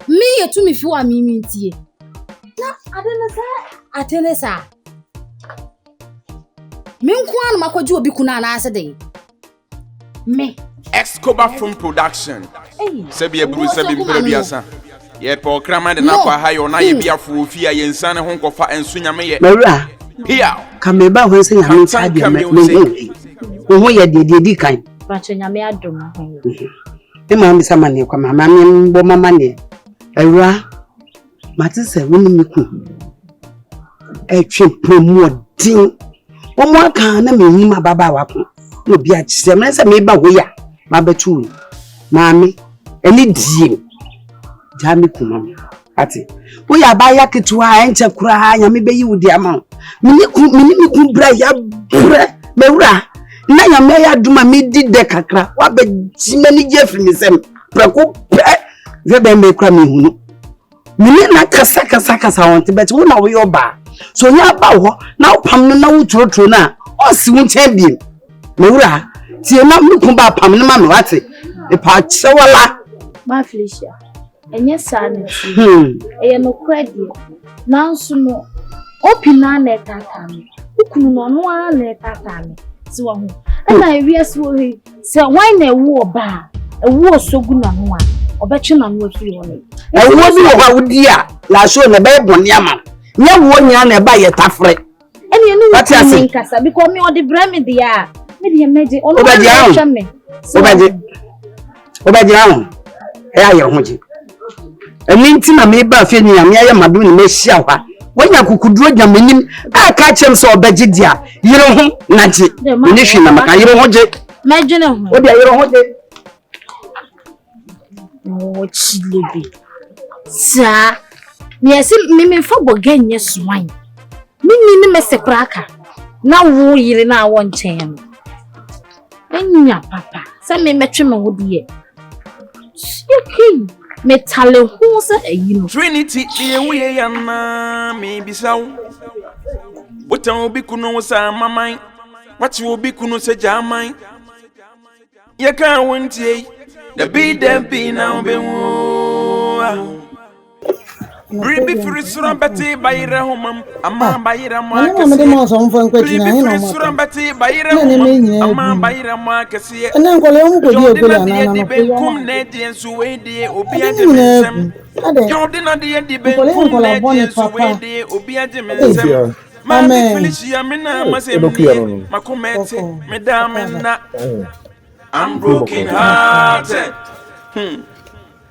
me yetu mi fi wa mi tie na adena sa Menkwan makwaji obi kuna na ase dey. Me.
Escobar from production. Sebi eburu sebi mpere Ye po krama de na kwa hayo na ye bia fu fi ye nsan ho nkofa ensu nyame ye.
Mawura.
Here.
Kameba ho nse nyame tadia me. Ho ye de kan.
Bacho nyame adom ho.
E ma mbisa mane kwa mama me mbo mama ne. Awura. Matise wonu miku. Etwe promodin. Omo aka na menyima baba wako no bia chise me se me ba hoya ma betu maami eni die jami kuma ati wo ya ba ya ketua enche kura ha nya me beyi wudi ama mini ku bra ya bra mewura na nya me ya duma me di de kakra wa be jimani je fi mi sem prako pe we be me kura me hunu mini na kasa wonte bet wo na wo yo ba so nya ba ho na opam no na wutrotro na o si won champion mewura tie na mku ba pam no ma me wate e pa chewala
ma Felicia enye sa na eye no kwadi nanso no opina na etata me ukunu no no a na etata me ti wo ho na ewiase wo he se wan na ewu oba ewu osogu na no a obechi na no afiri ho ne
ewu bi wo ha wudi a la so na be boni ama nya wo nya na ba ye tafre
eni enu wo nkasa because me odi bra me dia Me dey meje.
Obaji ahụ. Aye hoji. Eni nti na me ba fe nua me aye madu ni me hia hwa. Wanya kukuduro gya manim aka chem so obaji dia. Yire ho naje. Ni hwi na maka yire ho je.
Medwene ho.
Odi yire ho je.
No chilebe. Sa me ese me fa boga nye suwan. Mini ni mesekraka. Na wo yire na wo nchen no. Enya papa. Sa me metwe me wo de. Okay. Metale hu se ayino.
Trinity the we yana me bisaw. What obi kunu sa mamai. What obi kunu se jamai. Ya ka wontie. The be now be wo. Ribi free surambati bayira homam ama bayira ma kesi. Ribi free surambati bayira homam ama bayira ma kesi.
Ena nkole mu kodi ekole na
na be kum na die nso we die obi agem. Jordan die di be kum na die nso we die obi agem. Ma me Felicia me na ma se makomete me da me na. I'm broken hearted.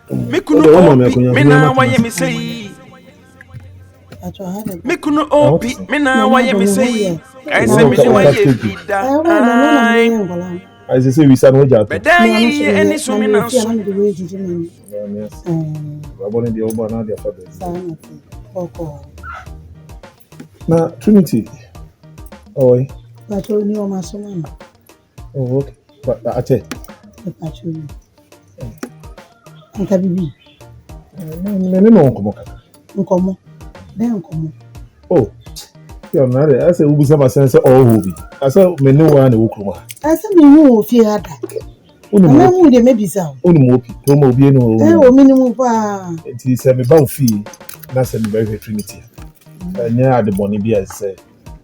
Me kunu obi me na waye me say. Me kunu obi me na waye me say. I say me waye bida.
I say we san hoja.
Bedai eni so me na so.
Abone de oba na dia fabe. Na Trinity. Oi.
Pacho ni o maso mama.
Oh okay. But ate.
Pacho. Nka bibi.
Me no nkomo kaka.
Nkomo. Be nkomo.
Oh. Ya na re, ase ubi sama sense all hobi. Ase me no wa na wokroma.
Ase me hu ofie ada.
Unu
mo hu de mebisa.
Unu mo opi, to mo obi no.
O minimum pa.
Enti se me ba ofie, na se me be Trinity. Nya ade boni bi ase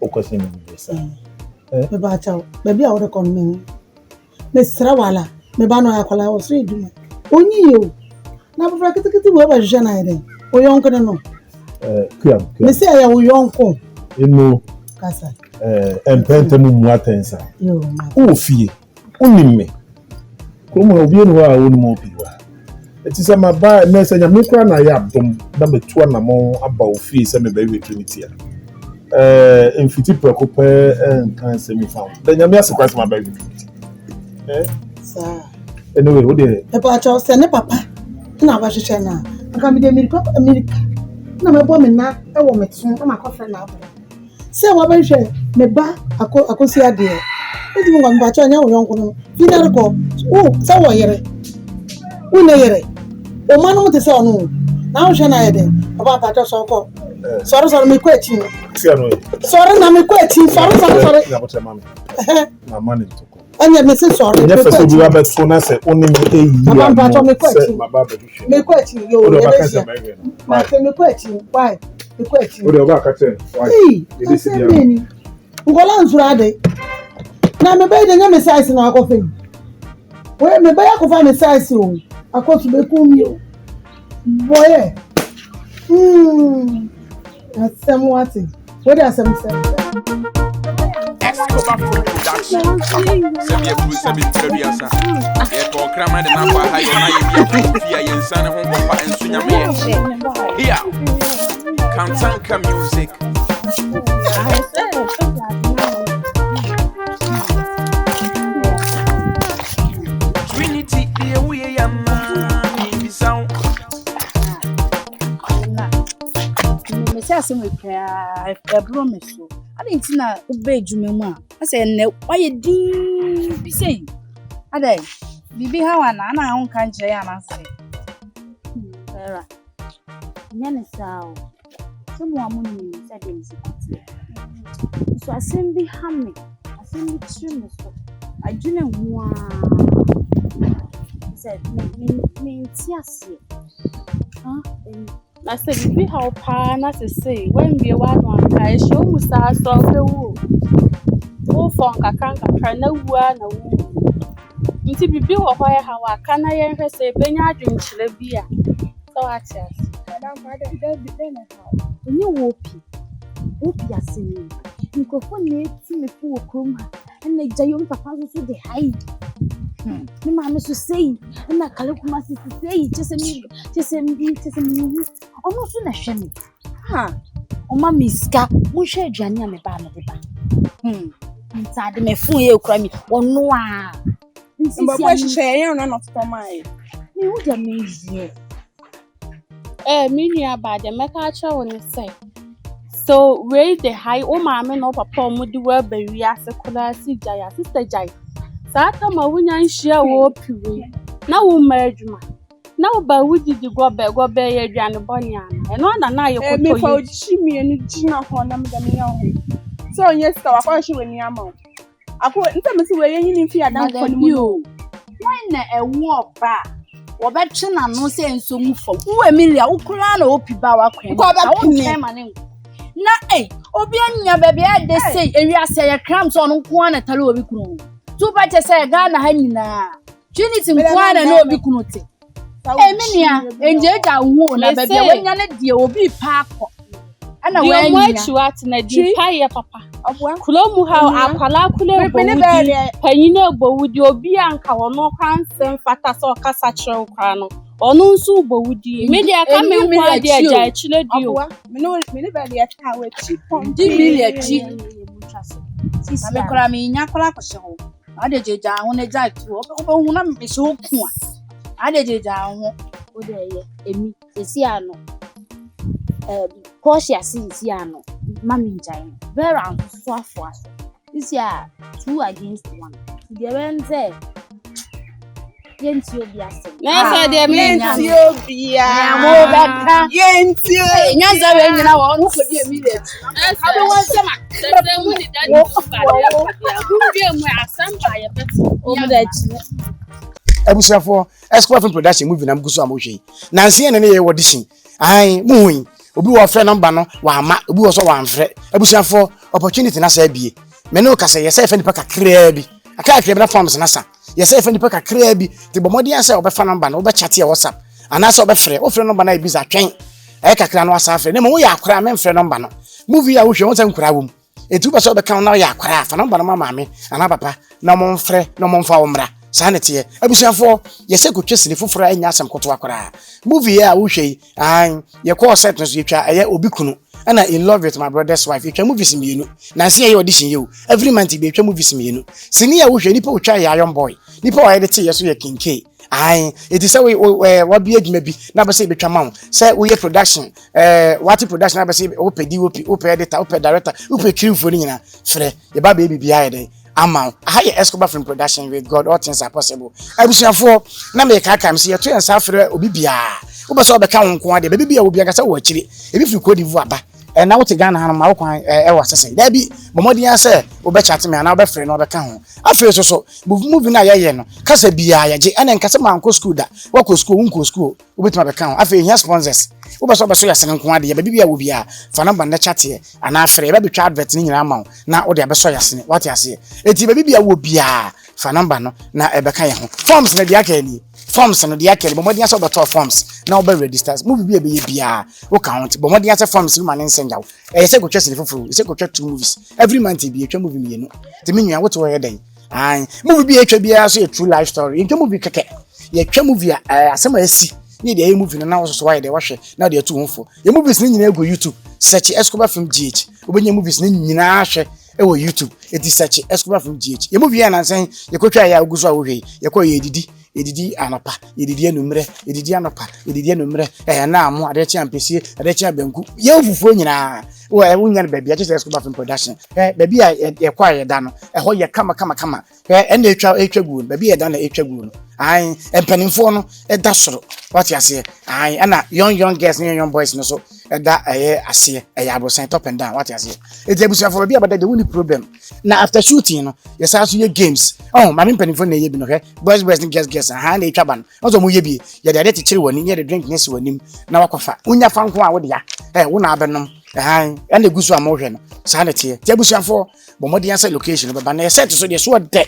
okwese me bi sa.
Me ba chawo. Be bia wo de kon me. Me sra wala. Me ba no akola wo so eduma. Onyi yo. Na bufra kitikiti wo ba jje na ide. O yonko no.
Kuyam.
Me say ya wo yonko.
Eno.
Kasa.
Empente mu atensa.
Yo.
Ofie. Onime. Kuma obi no a wonu mo bi wa. Eti se ma ba na se nya me kra na ya dom na metua na mo aba ofie se me ba we Trinity a. Mfiti prekope nkan se mi fa. Da nya me asekwa se ma ba we Trinity.
Sa.
Anyway, what dey?
Papa cho se ne papa. Na ba hwehwe na. Aka me de America. Na me bo me na e wo metun na makofa na abo. Se wa ba hwehwe me ba akosi ade. Edi mo ngamba cho nya wo yonko no. Finare ko. Oh, se wo yere. Una yere. O manu mo te se onu. Na wo hwe na yede. Papa cho so ko. Sorry me ko echi.
Si anu.
Sorry na me ko echi. Sorry.
Na botre mama. Na mani to.
Anya me say sorry.
Ne fa so bi wa beto na se oni me eyi ya.
Mama cho me ko echi. Me ko echi yo.
O do ba ka se ba ire no.
Ma se me ko echi. Why? Me ko echi.
O do ba ka se. Why?
Dey see dia. Ngola nsura de. Na me be de nya me size na akofa. We me be akofa me size o. Akosu be ku mi o. Boy. Asem wati. What dey asem say?
Semi fu semi teriasa. E ko krama de na kwa hayo na ye bia ye nsa ne ho papa enso nyame ye. Here. Kansanka music. Trinity the we ya na mi sound.
Me say asem we kra e bro me so. Ade nti na ube edwuma mu a ase ne waye din bi sei ade bibi hawa na ho kan kire ya na se era nyane sao so mo amuni se de nsi so asem bi hame asem bi trim so adwene ho a se me nti ase I said, we how pana to say when we were on I show Musa so the woo. Oh, for Kakanka, no one. Into be built of why how I can I say, Benya drink Chilabia. So I said, Madame, you whoopie. Whoopie, I say, you go for me to me poor crumb.
And the Jayon Papa so the high. Me mama so say, and I call kuma say, just a me. Almost na shame. Ha. O ma miska, mo share aduane me ba me ba. Inside me fun ye okura mi. Ono a.
But where she share you not to my.
Me who dey me here.
Me near bad the make a chair on say. So where the high o mama no papa mo di well be wi asekula si jaya sister jaya. Sata ma wunya nhia wo piwe. Na wo marriage na wo ba wudi di go be ye aduane boni ana. E no na ye ko to
me fa ochi mi enu gina ho na me da me ho. So yes ka wa kwa shi weni ama. Ako nta me se we yen ni fi adam ko ni mu.
Why na ewo ba? Wo be twe na no se enso mu fo. Wo Emilia ukura na opi ba wa kwen.
Ko ba pini.
Na obi anya bebe e de sei ewi ase ye kram so no nko na tale obi kunu. Tu ba che say Ghana ha nyina. Trinity nko na obi kunu te. Emilia enje ja wo na bebe wanya na die obi pa akọ. Ana we anya.
Yo chiwati na di pa ye papa. Kulomu ha akwala kule bo wudi. Panyina bo wudi obi anka wono kwansem fata so kasa kire kwa no. Onu nsu bo wudi. Media ka me kwa dia ja chile dio.
Me no be dia ta we chi pom.
Di Emilia chi. Na me kora me nya kora ko hye ho. Ade jeja ho na ja tu. Obo hu na me hye ho ku a. Ade jeja ho.
O de ye emi sesi ano. Portia sesi ano. Mami njai. Vera so afo aso. This year 2 against 1. The event say Yenti obi ase.
Na say dey
Yenti obi ya.
Mo beka.
Yenti.
Nyanza we nyina wo no ko di Emilia.
Abi won say ma. Say mu ni daddy ba dia. Hu bi mu asamba ye bet.
O mu da chi.
Ebusiafo Esquire production movie na mguso amohwe. Nanse ne ye audition. Ai muhui. Obi wo frɛ number no wa ama, obi wo so wa mfrɛ. Ebusiafo opportunity na sa bie. Me no ka say ye say fa nipa kakra bi. Aka bi na forms na sa. Ye say fa nipa kakra bi. Ti bomodi an say obefa number no obe chat ye WhatsApp. Ana say obefrɛ. O frɛ number na e bi za twen. E kakra no asa frɛ. Ne mo wo ya akora me mfrɛ number no. Movie ya wo hwe won say nkora wom. Etu ba say obeka na ya akora fa number no mama me. Ana papa na mo mfrɛ na mo mfa wo mra. Sanete abusiafo ye se ko twesini foforo anya asem koto akora movie a wo hwei an ye call set no so yetwa eye obi kunu ana in love with my brother's wife yetwa movies mienu na se ye audition ye every month be yetwa movies mienu sini a wo hwei nipa otwa ya young boy nipa wa edit ye so ye kinke ai it is we wa bi adwuma bi na be se betwa ma wo se wo ye production what production na be se wo pedi wo pe editor wo pe director wo pe crew ni nyina frɛ ye ba baby bia ye dey Ama I Escobar film production with God all things are possible. Abusiafo na me ka kam se yeto ensa frɛ obi bia. Wo be so obeka won ko ade be bia obi aga se wo akire. Ebi fi Cote d'Ivoire ba. Na wo te Ghana ha ma wo kwan wa sesen. Da bi bomodi an se wo be chat me na wo be frɛ na wo be ka ho. Afre so movie na ye no. Kasa bia ya je ana nkasa man ko school da. Wo ko school wo ko school. Wo be tuma be ka ho. Afre hia sponsors. Wo be so ya sene ko ade be bia wo bia. Fa number na chat ye. Ana afre be twa advert ni nyina ma wo. Na wo de be so ya sene. What you say? Eti be bia wo bia. Fa number no na ebeka ye ho. Forms na dia ka ni. Forms no dia ka ni. Bomodi an se obeto forms. Na wo be register. Movie bia bia. Wo count. Bomodi an se forms no man nsen jaw. E se go twese foforo. E se go twa 2 movies. Every month be twa movie me no. Te me nua wo to ye den. Ai movie bia twa bia so a true life story. Twa movie keke. Ye twa movie asema asi. Ni de movie no na wo so why de wo hwe. Na de to honfo. Ye movies ni nyina go YouTube. Search Escobar film GH. Obenye movies ni nyina hwe ewo YouTube. It is search Escobar film GH. Ye movie ya na nsen ye kotwa ya oguso a wo hwe. Ye ko ye edidi anapa edidi enumre edidi anapa edidi enumre na amu adechi ampesie adechi abanku ye ofufuo nyina wo nya na baabi ache Escobar film production baabi a ye kwa ye da no ho ye kama na etwa gu baabi ye da na etwa gu no ai empanimfo no da soro what you say ai ana young girls and young boys no so da ase abosan top and down what you say it ebusia for baabi abada the only problem na after shooting no ye sa so ye games mama empanimfo na ye bi no boys and girls ha na etwa ban ozo mo ye bi ye de te kire woni ye de drink nesi wonim na wakwafa unya fa nko a wo de ya wo na abenom and the gusu amohwe no sanity te abusuafo bomodi ansa location baba na set so de so de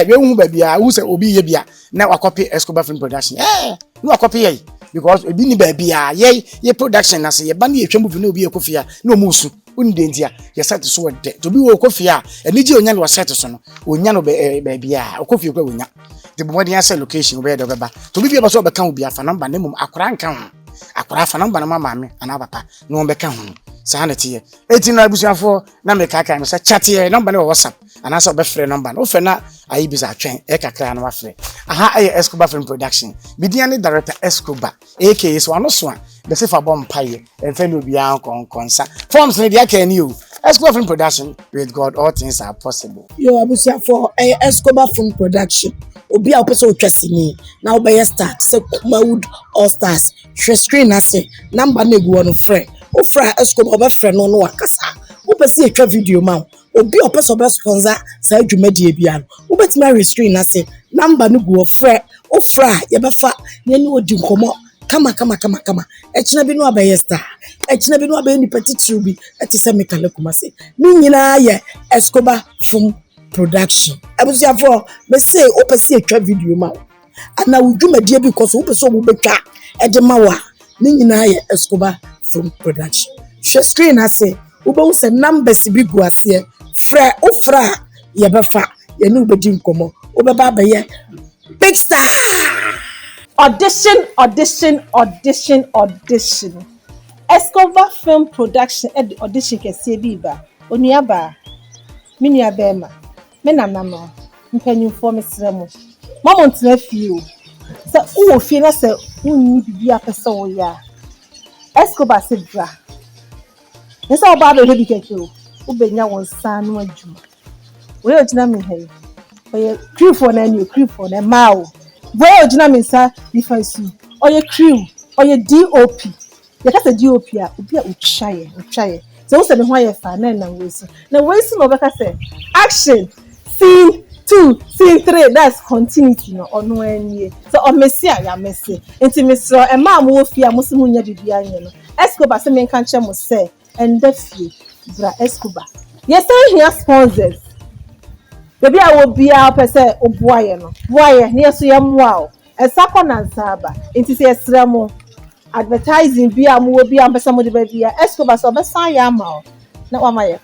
we hu ba bia hu se obi ye bia na wakopi Escobar film production no wakopi ye because ebi ni ba bia ye production na se ye ba na ye twa movie na obi ekofia na omusu undentia ya set so de to bi wo kofi a eni ji onya no set so no onya no be bia okofi kwa onya de bo modern asset location obe de beba to bi ba so be kan obi afa number ne mum akora nka ho akora afa number na mama me ana papa no be kan ho sa na tie eti na abusuafo na me kaka me say chat here number na WhatsApp ana so be free number no fe na ayi bi za twen e kakra na wa free aha aye Escobar Film Production bidiani director Escobar aka so ano so a the safe abom paye en fe no bia konsa forms ne dia kan ni o Escobar Film Production with God all things are possible
yo abusuafo Escobar Film Production obi a opese otwasini na obeye start say KUMAWOOD All Stars share screen ase number na egu no free o fra Escobar obe free no no akasa opese etwa video ma obi opese obe sponsor sa adwumadie bia no obetimi a screen ase number no gu free o fra ye befa ne ni odi nkomo kama echina bi no abeye star echina bi no abeye ni petit bi etise mekale kumase ni nyina ye Escobar Film Production abusiafo me say opese etwa video ma ana udwumadie bi because opese obetwa edema wa ni nyina ye Escobar Film Production share screen ase ubo se numbers bi gu ase fra o fra ye befa ye ni obedi nkomo obeba abeye big star audition Escobar Film Production audition kese bi ba onuaba minia bema me na mama mpanyimfo mesremo mama ntena fie o se wo fie na se unni bibia pese wo ya Escobar se bra nsa oba do hebi keke o ubenya won san no adwuma we ogina me he oye crew for na ni crew for na ma o we ogina me nsa difference oye crew oye DOP ya kasa DOP a obi a utwaye so wo se me ho aye fa na wesi no obeka say action scene 2 scene 3 that's continuity no ono anie so o mesi a ya mesi enti mesro e ma mo fi a mo se munya bibia anye no Escobar se me kan che mo se enda fie bra Escobar yes say here sponsors baby a wo bia pese obuaye no buaye ne so ye moa o esako na nsaba enti se esra mo advertising bia mo wo bia pese mo de ba bia Escobar so be san ya ma o na wa ma ye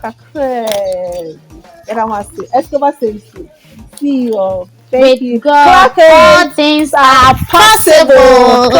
kakre era was Escobar says see you thank you
God all things are possible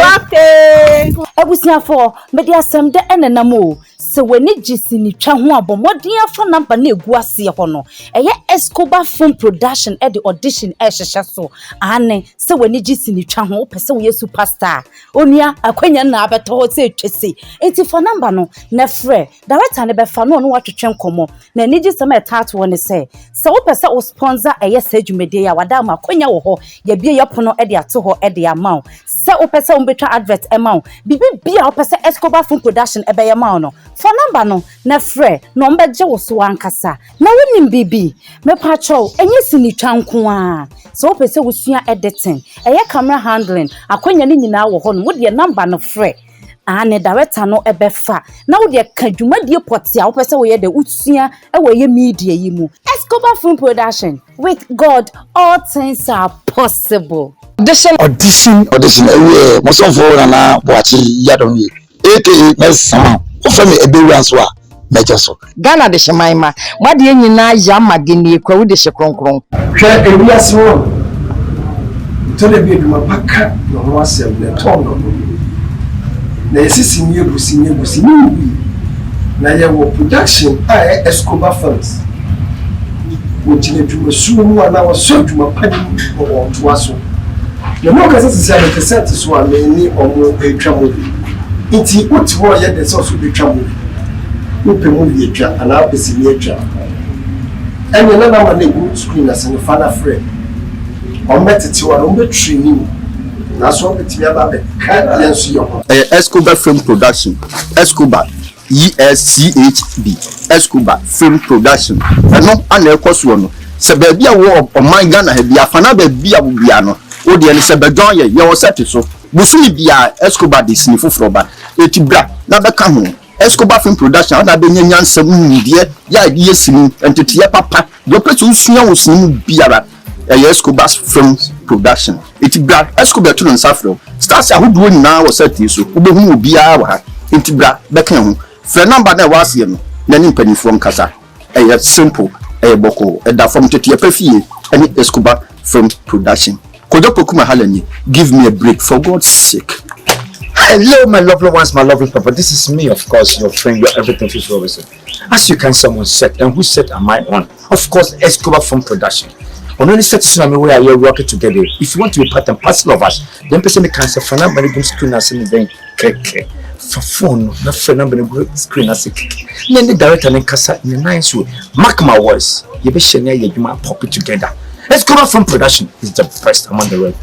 abusiafo me dia asem de enenamo se wani gisi ni twa ho abomoden afa number na egu ase ho no eye Escobar Film Production e de audition e hyehye so ane se wani gisi ni twa ho pese wo superstar onua akwanya na abeto se twese enti for number no na frɛ director ne be fa no watwetwe nkomo na ni gisi ma tato woni se wo pese wo sponsor eye se dwumede ya wada ma akwanya wo ho ya bie yapono e de ato ho e de amount se wo pese wo betwa advert amount bibi bia wo pese Escobar Film Production e be amount no for number no na frɛ no mbeje wo so ankasa na wonim bibi me pacho enye sini twanko a so pese wo sua editing eye camera handling akwanya ni nyina wo ho no wo de number no frɛ ane director no ebefa na wo de ka dwumadie potia wo pese wo ye de usua e wo ye media yi mu Escobar Film Production with God all things are possible
audition ewe mo so for na boachi yadom yi aka mesama o fe me ebewura so a meje so
Ghana de shemaima mwade nyina ya mageni kwa wo de hekronkron
hwe ewiase wo to de bi eduma paka no ho asem na to no na yesisi ni egusi ni na ye wo production a Escobar Films wo tine dwuma sumu ana wo so dwuma pani wo to aso na no kasa sisi a the set so a me ni omo etwa mo nti oti wo ye de so betwa mo wo pe mo ye twa ana pesi ni etwa ene na ma na good screen as no father friend o metete wa no be training na so betimi aba be ka yenso yo
Escobar Film Production Escobar ESCHB Escobar Film Production eno ana ekoso no se ba bia wo oman Ghana ha bia fana ba bia wo bia no o de ne se ba don ye wo set so busumi bia Escobar de sini foforo ba etibra na be ka ho Escobar Film Production na be nyanya nsam ndie ya de yesini entete papa yo petu usua wo sini biara Escobar Film Production etibra Escobar to nsafro stars ahodo nyina wo set so wo be hu obiara wa etibra be ka ho frɛ number na wase no nani mpanifo nkasa simple boko da from to your perfie any Escobar Film Production. Kodopokuma Halani, give me a break for God's sake.
Hello, my lovely ones, my lovely papa. This is me, of course, your friend, your everything, Fish Robinson. As you can, someone said, and who said am I on? Of course, Escobar Film Production. On only set to me where you're working together. If you want to be part and parcel of us, then person the cancer for now, many screen as anything. For phone, not for number screen as a kick. Then the director and Casa in a nice way. Mark my words, you be sharing you might pop it together. Escobar Film Production is the best among the road.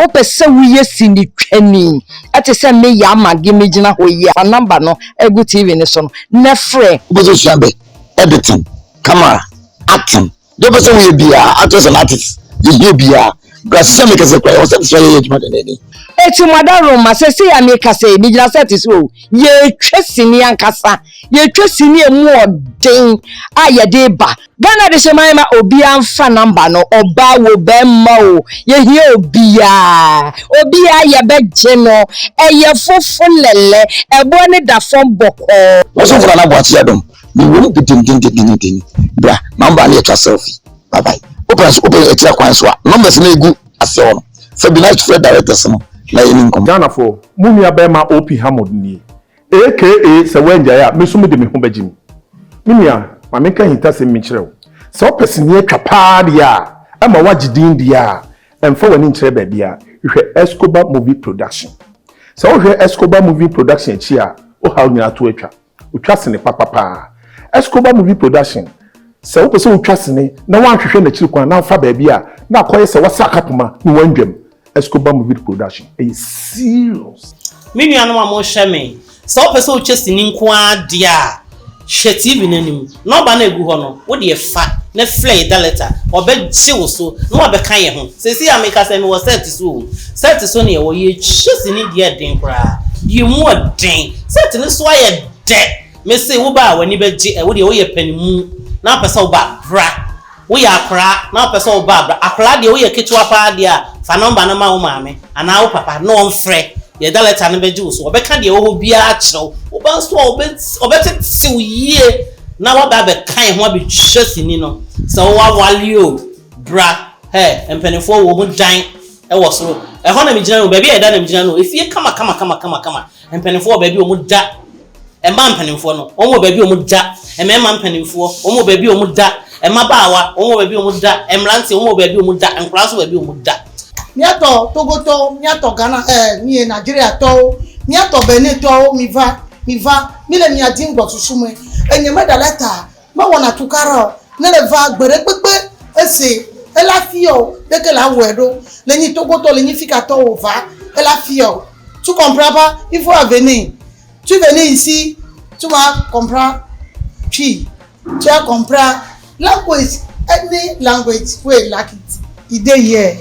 Ope se wuye sini twani ate se me ya magi me gina ho ye number no egu TV ne so no na frɛ
Obo so abe editing camera acting do person we be actors and artists you be because some make say kwa say so ye juma de ni
eti modaro ma se ya me ka say me gina set so ye twasini ankasa ye twasini emu odin aye de ba Ghana de shema obi amfa number no oba wo bemma o ye hie obia ye beje no eye fofo lele ebo ne da fom boko
so for na boati adom me wo bi din bra number na twa selfie bye bye open etia kwan so numbers na egu ase ono so be nice to directors no na yin kom
Ghana for mumi abema OP Hamod ni aka se wenja ya mesumi de me ho bagim mimia ma ka hita se mi kyerɛw so person ye twapa dia ama wagidin dia emfa wani nkyerɛ ba bia hwɛ Escobar Movie Production so hwɛ Escobar Movie Production chi a o ha nyina to atwa otwa sene papapa Escobar Movie Production so wo pese otwa sene na wanhwehwɛ na kyiri kwan na fa ba bia na akoye se wasa kapoma ni wandwam Escobar Movie Production serious
me nuanom amo hwɛ me so pese otwa sene nko adia hwɛ TV nanim no ba na egu ho no wo de fa na flay da letter obegye wo so no obeka ye ho sesi ameka se me wo set so ne wo ye hwɛ ni de den kra ye mu den set ne so aye de me se wo ba wani begye wo de wo ye panimu na pese wo ba bra wo ya akra na pese wo ba bra akra de wo ye ketewa pa de a fa number na ma wo maame ana wo papa no mfrɛ ye da letter ne begye wo so obeka de wo bia akyerɛw wo ba so obetete wo yie na wa ba be kan ho abi hwɛsini no so wa walio bra empenifo wo mu dan wo so ho na mi gina no ba bia da na mi gina no efie kama empenifo ba bia wo mu da emma empenifo no wo mo ba bia wo mu da emma empenifo wo mo ba bia wo mu da emma baawa wo mo ba bia wo mu da emrante wo mo ba bia wo mu da enkura so ba bia wo mu da
miato Togoto miato Ghana ni Nigeria to miato Benin to miva mile mi adin gbo susume enye me da letter ma wona tukaro ne le va gbere pepe ese elafio de que la wedo le ni Togoto le ni fika to ova elafio tu comprends pas il faut venir tu venir ici tu vas comprendre puis tu vas comprendre language any language we like it ide here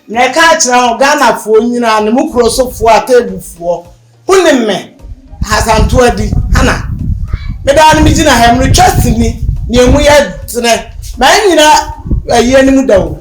na ka tira Ghana fo nyina ne mu krosofo atebufo hunemme hasanto adi hana me da ni migina ha me trust ni emu ye tene ma nyina aye ni mu dawo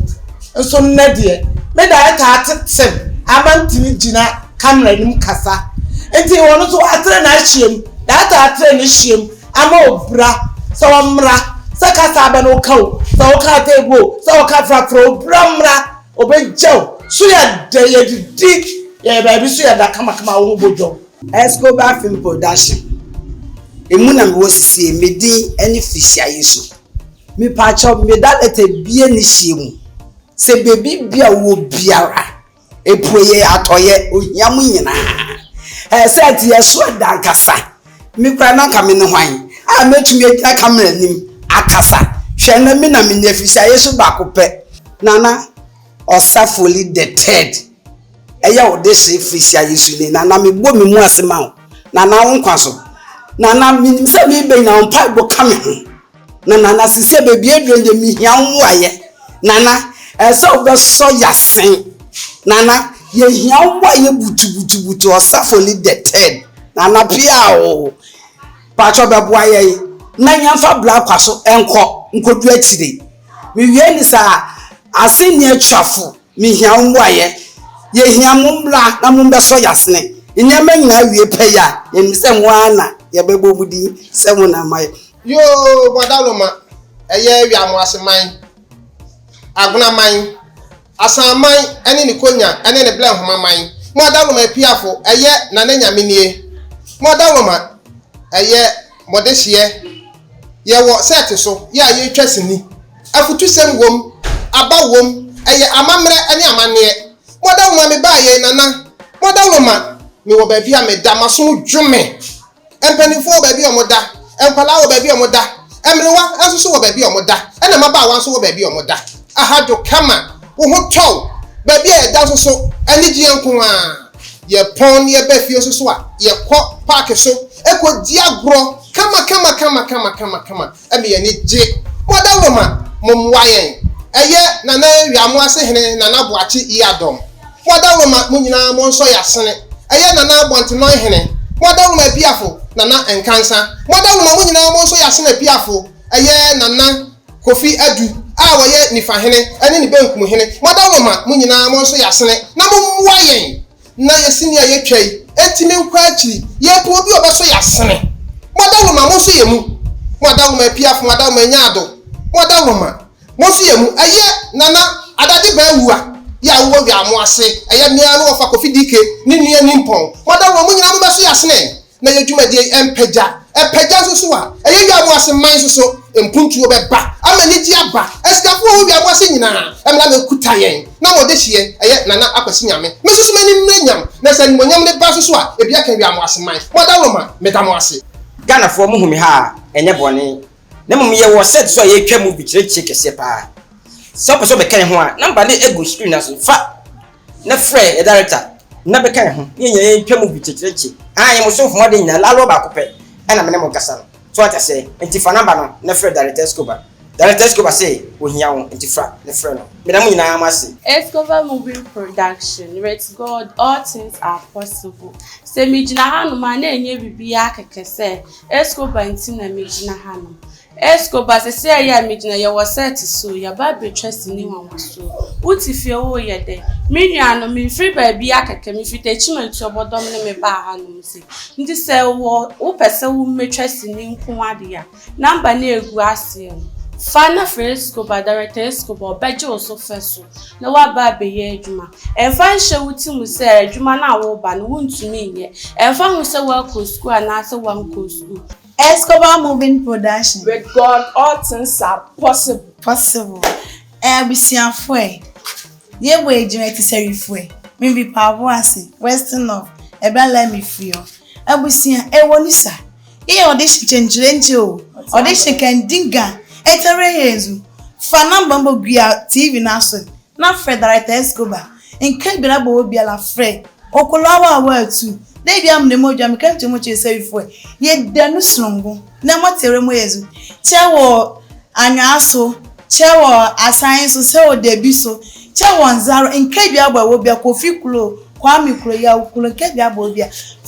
nso na de me da ta atetem abantini gina camera ni mu kasa enti wono so atre na ahiem da ta atre ni hiem ama obra so mra sakasa ba no kawo so ka tebo so ka frafro obra mra obejew so ya de ye di ye ba bi so ya da kama wo bojo
Escobar Film Production emu na me wosisi medi eni fishia yesu mi pacho me dalete bie ni hiemu se bebi bia wo biara epoye atoye ohiam nyina set yeso da kasa mi kra na ka me ne hwan a metumi agina camera nim akasa hwe na me na me ne fishia yesu ba kope nana osafoli the third eya ode se fishia yesu ni nana me bo me mu asema nana wonkwaso nana mi se mi be na on pipe kame nana sise be bi edwende mi hian waye nana so be so yasen nana ye hian waye butu osafoli the third nana pia o pacho be boaye na nyamfa black kwaso nkodu atire mi wie ni sa aseni atwafo mi hian waye ye hian mumbla na mumbe so yasene nyama nyina wie peya ye mi se mwana ye bebo budi se wona mai
Yo, Wadaloma, a year we are was a mine. Aguna mine. Asa mine, and in the Konya, and in the blank my mine. Madaloma piafo, a year Nananya Minie. Madaloma, a year Modesia. Ye what set so, ya ye tressing me. I put 2 same womb, about womb, a year amamre and yamane. Madaloma me buy ye nana. Madaloma, me will be a me damaso jume. And penny for baby or moda. And Palau baby or moda. And Melewa also saw a baby or moda. And I'm about one so baby or moda. I had to come on. Who told baby a dozen so. And the Giancua. Ye pon ye befi so. Ye quack park so. Echo diagro. Come on. And be any jig. What a woman. Mum Wyan. A year Nana Yamwase Nana Boachi Iadom. What a woman Munina Monsoya Senate. A year Nana want to know hene. Mother my piafo, Nana and cancer. Mother woman also yasin a piafo. A year Nana Kofi Adu. Our yet ni fahene, and any bank muhene. Mother woman, Munina also yasin. Namu Wayen. Na ye senior ye tray. Etimin quachi. Yet will be also yasin. Mother woman, Mosiemu. Mother my piaf, Madame Menyado. Mother woman, Mosiemu. A year Nana Adadi Bewa. Ya wo bi amoase aya nia no ofa kofi dike ni nia ni mpon wada wo munyina mo beso yasne na ye dwuma die empeja so a aya wi amoase man so empuntu obeba amani di aba esikafo wo bi amoase nyina emla me kuta yen na wo de hie aya nana akwasi nyame me so mani mnyam na se nyam ne ba so a ebi aka wi amoase man wada wo ma me da amoase
Ghana fo mu humi ha enye bone na mum ye wo set so ye twa mu bi kire kese pa so person be kan ho a number na ego screen aso fa na frɛ e director na be kan ho ye twa mu bi kire ye mo so fo de nyina lalo ba ko pɛ na me ne mo kasa no so ata sɛ enti fa number no na frɛ director Escobar say ohia wo enti fra na frɛ no me na mo nyina am ase
Escobar movie production with God all things are possible se mi gina hanu ma na enye bibia kekese Escobar enti na mi gina hanu Escobar se ya mi gina ye wo set so ya ba be trust ni wan so uti fie wo ye de mi nuano mi free ba bia keke mi fite chimantu obodom ne me ba hanu se ndi se wo pese wo me trust ni nko ade ya number na egu ase Fana Escobar director Escobar beje so feso na wa ba be ye adwuma enfa nhye wuti mu se adwuma na wo ba no wuntumi nye enfa hu se wa ko school na se wa ko school
Escobar moving production
with God all things are possible
Bisiafo ye wo ejime ti serifo me bi pavo ase western of ebela mi fio abusia wonisa ye audition chenjire o audition kan dinga etere yezu fa number mbo gua TV na so na Frederick Escobar nke bira bo obi ala fre okolowa wa tu dey bia mne modwa me kan temo che serifo ye danu songo na motere mo yezu chewo anyaso chewo asan so sewo debi so chewo nzaro nke bia bo obi Kofi Kulo Kwame Kulo ya Kulo nke bia bo obi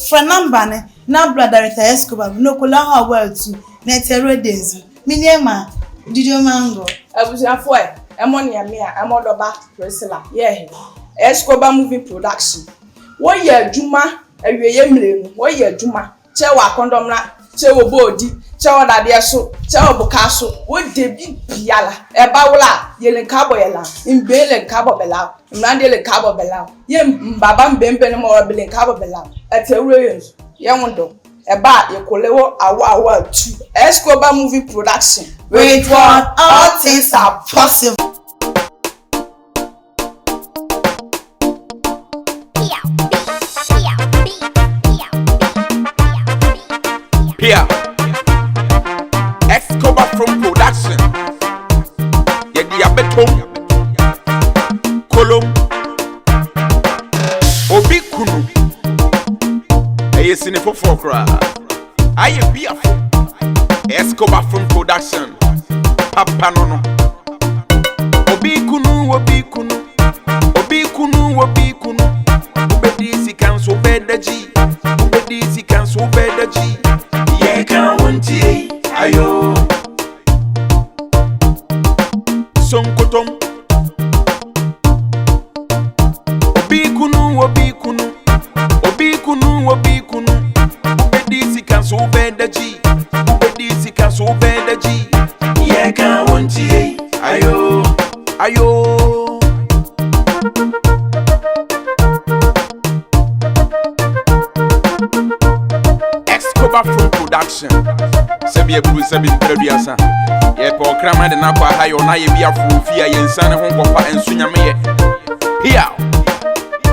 fa number ne na Frederick Escobar no okolowa wa tu na etere dezu miniema Didio mango.
Abusiafo emoni ya mia amodoba Priscilla. Yeah. Escobar movie production. Wo ye adwuma awieye mrenu. Wo ye adwuma. Che wa kondom na, che wo bodi, che wo dade so, che wo buka so. Wo de bi biala. E ba wola ye le kabo yela. Mbe le kabo bela. Mrande le kabo bela. Ye mbaba mbembe ne mo le kabo bela. Ate wure yensu. Ye wondo. Eba yekolewo awa tu Escobar movie production
with God all things are possible.
Here Escobar from production ye dia beton kolom obi kunu Ayesine for kra. Aye biafo. Escobar from production. Papa no. Obi kunu. Obi kunu. Obedi si kan so bedaji. Ye kan wonti ayo. Sonkotom. Obi kunu. Obedi si kan so bedaji. Sebi eburu sebi ntreduasa. Ye pa okrama de na kwa ha yo na ye bia fufia ye nsane ho nkɔfa ensu nyame ye. Here.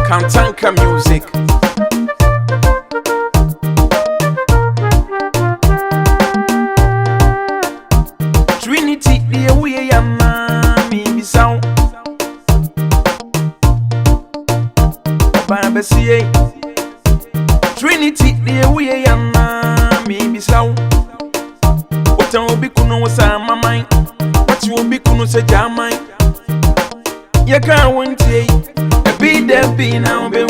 Kantanka music. Trinity the way ya mami bisau. Baba siye. Trinity the way ya mami bisau. Wata obi kunu wasa mamai. Wati obi kunu se jamai. Ya ka wontie. Be there be now be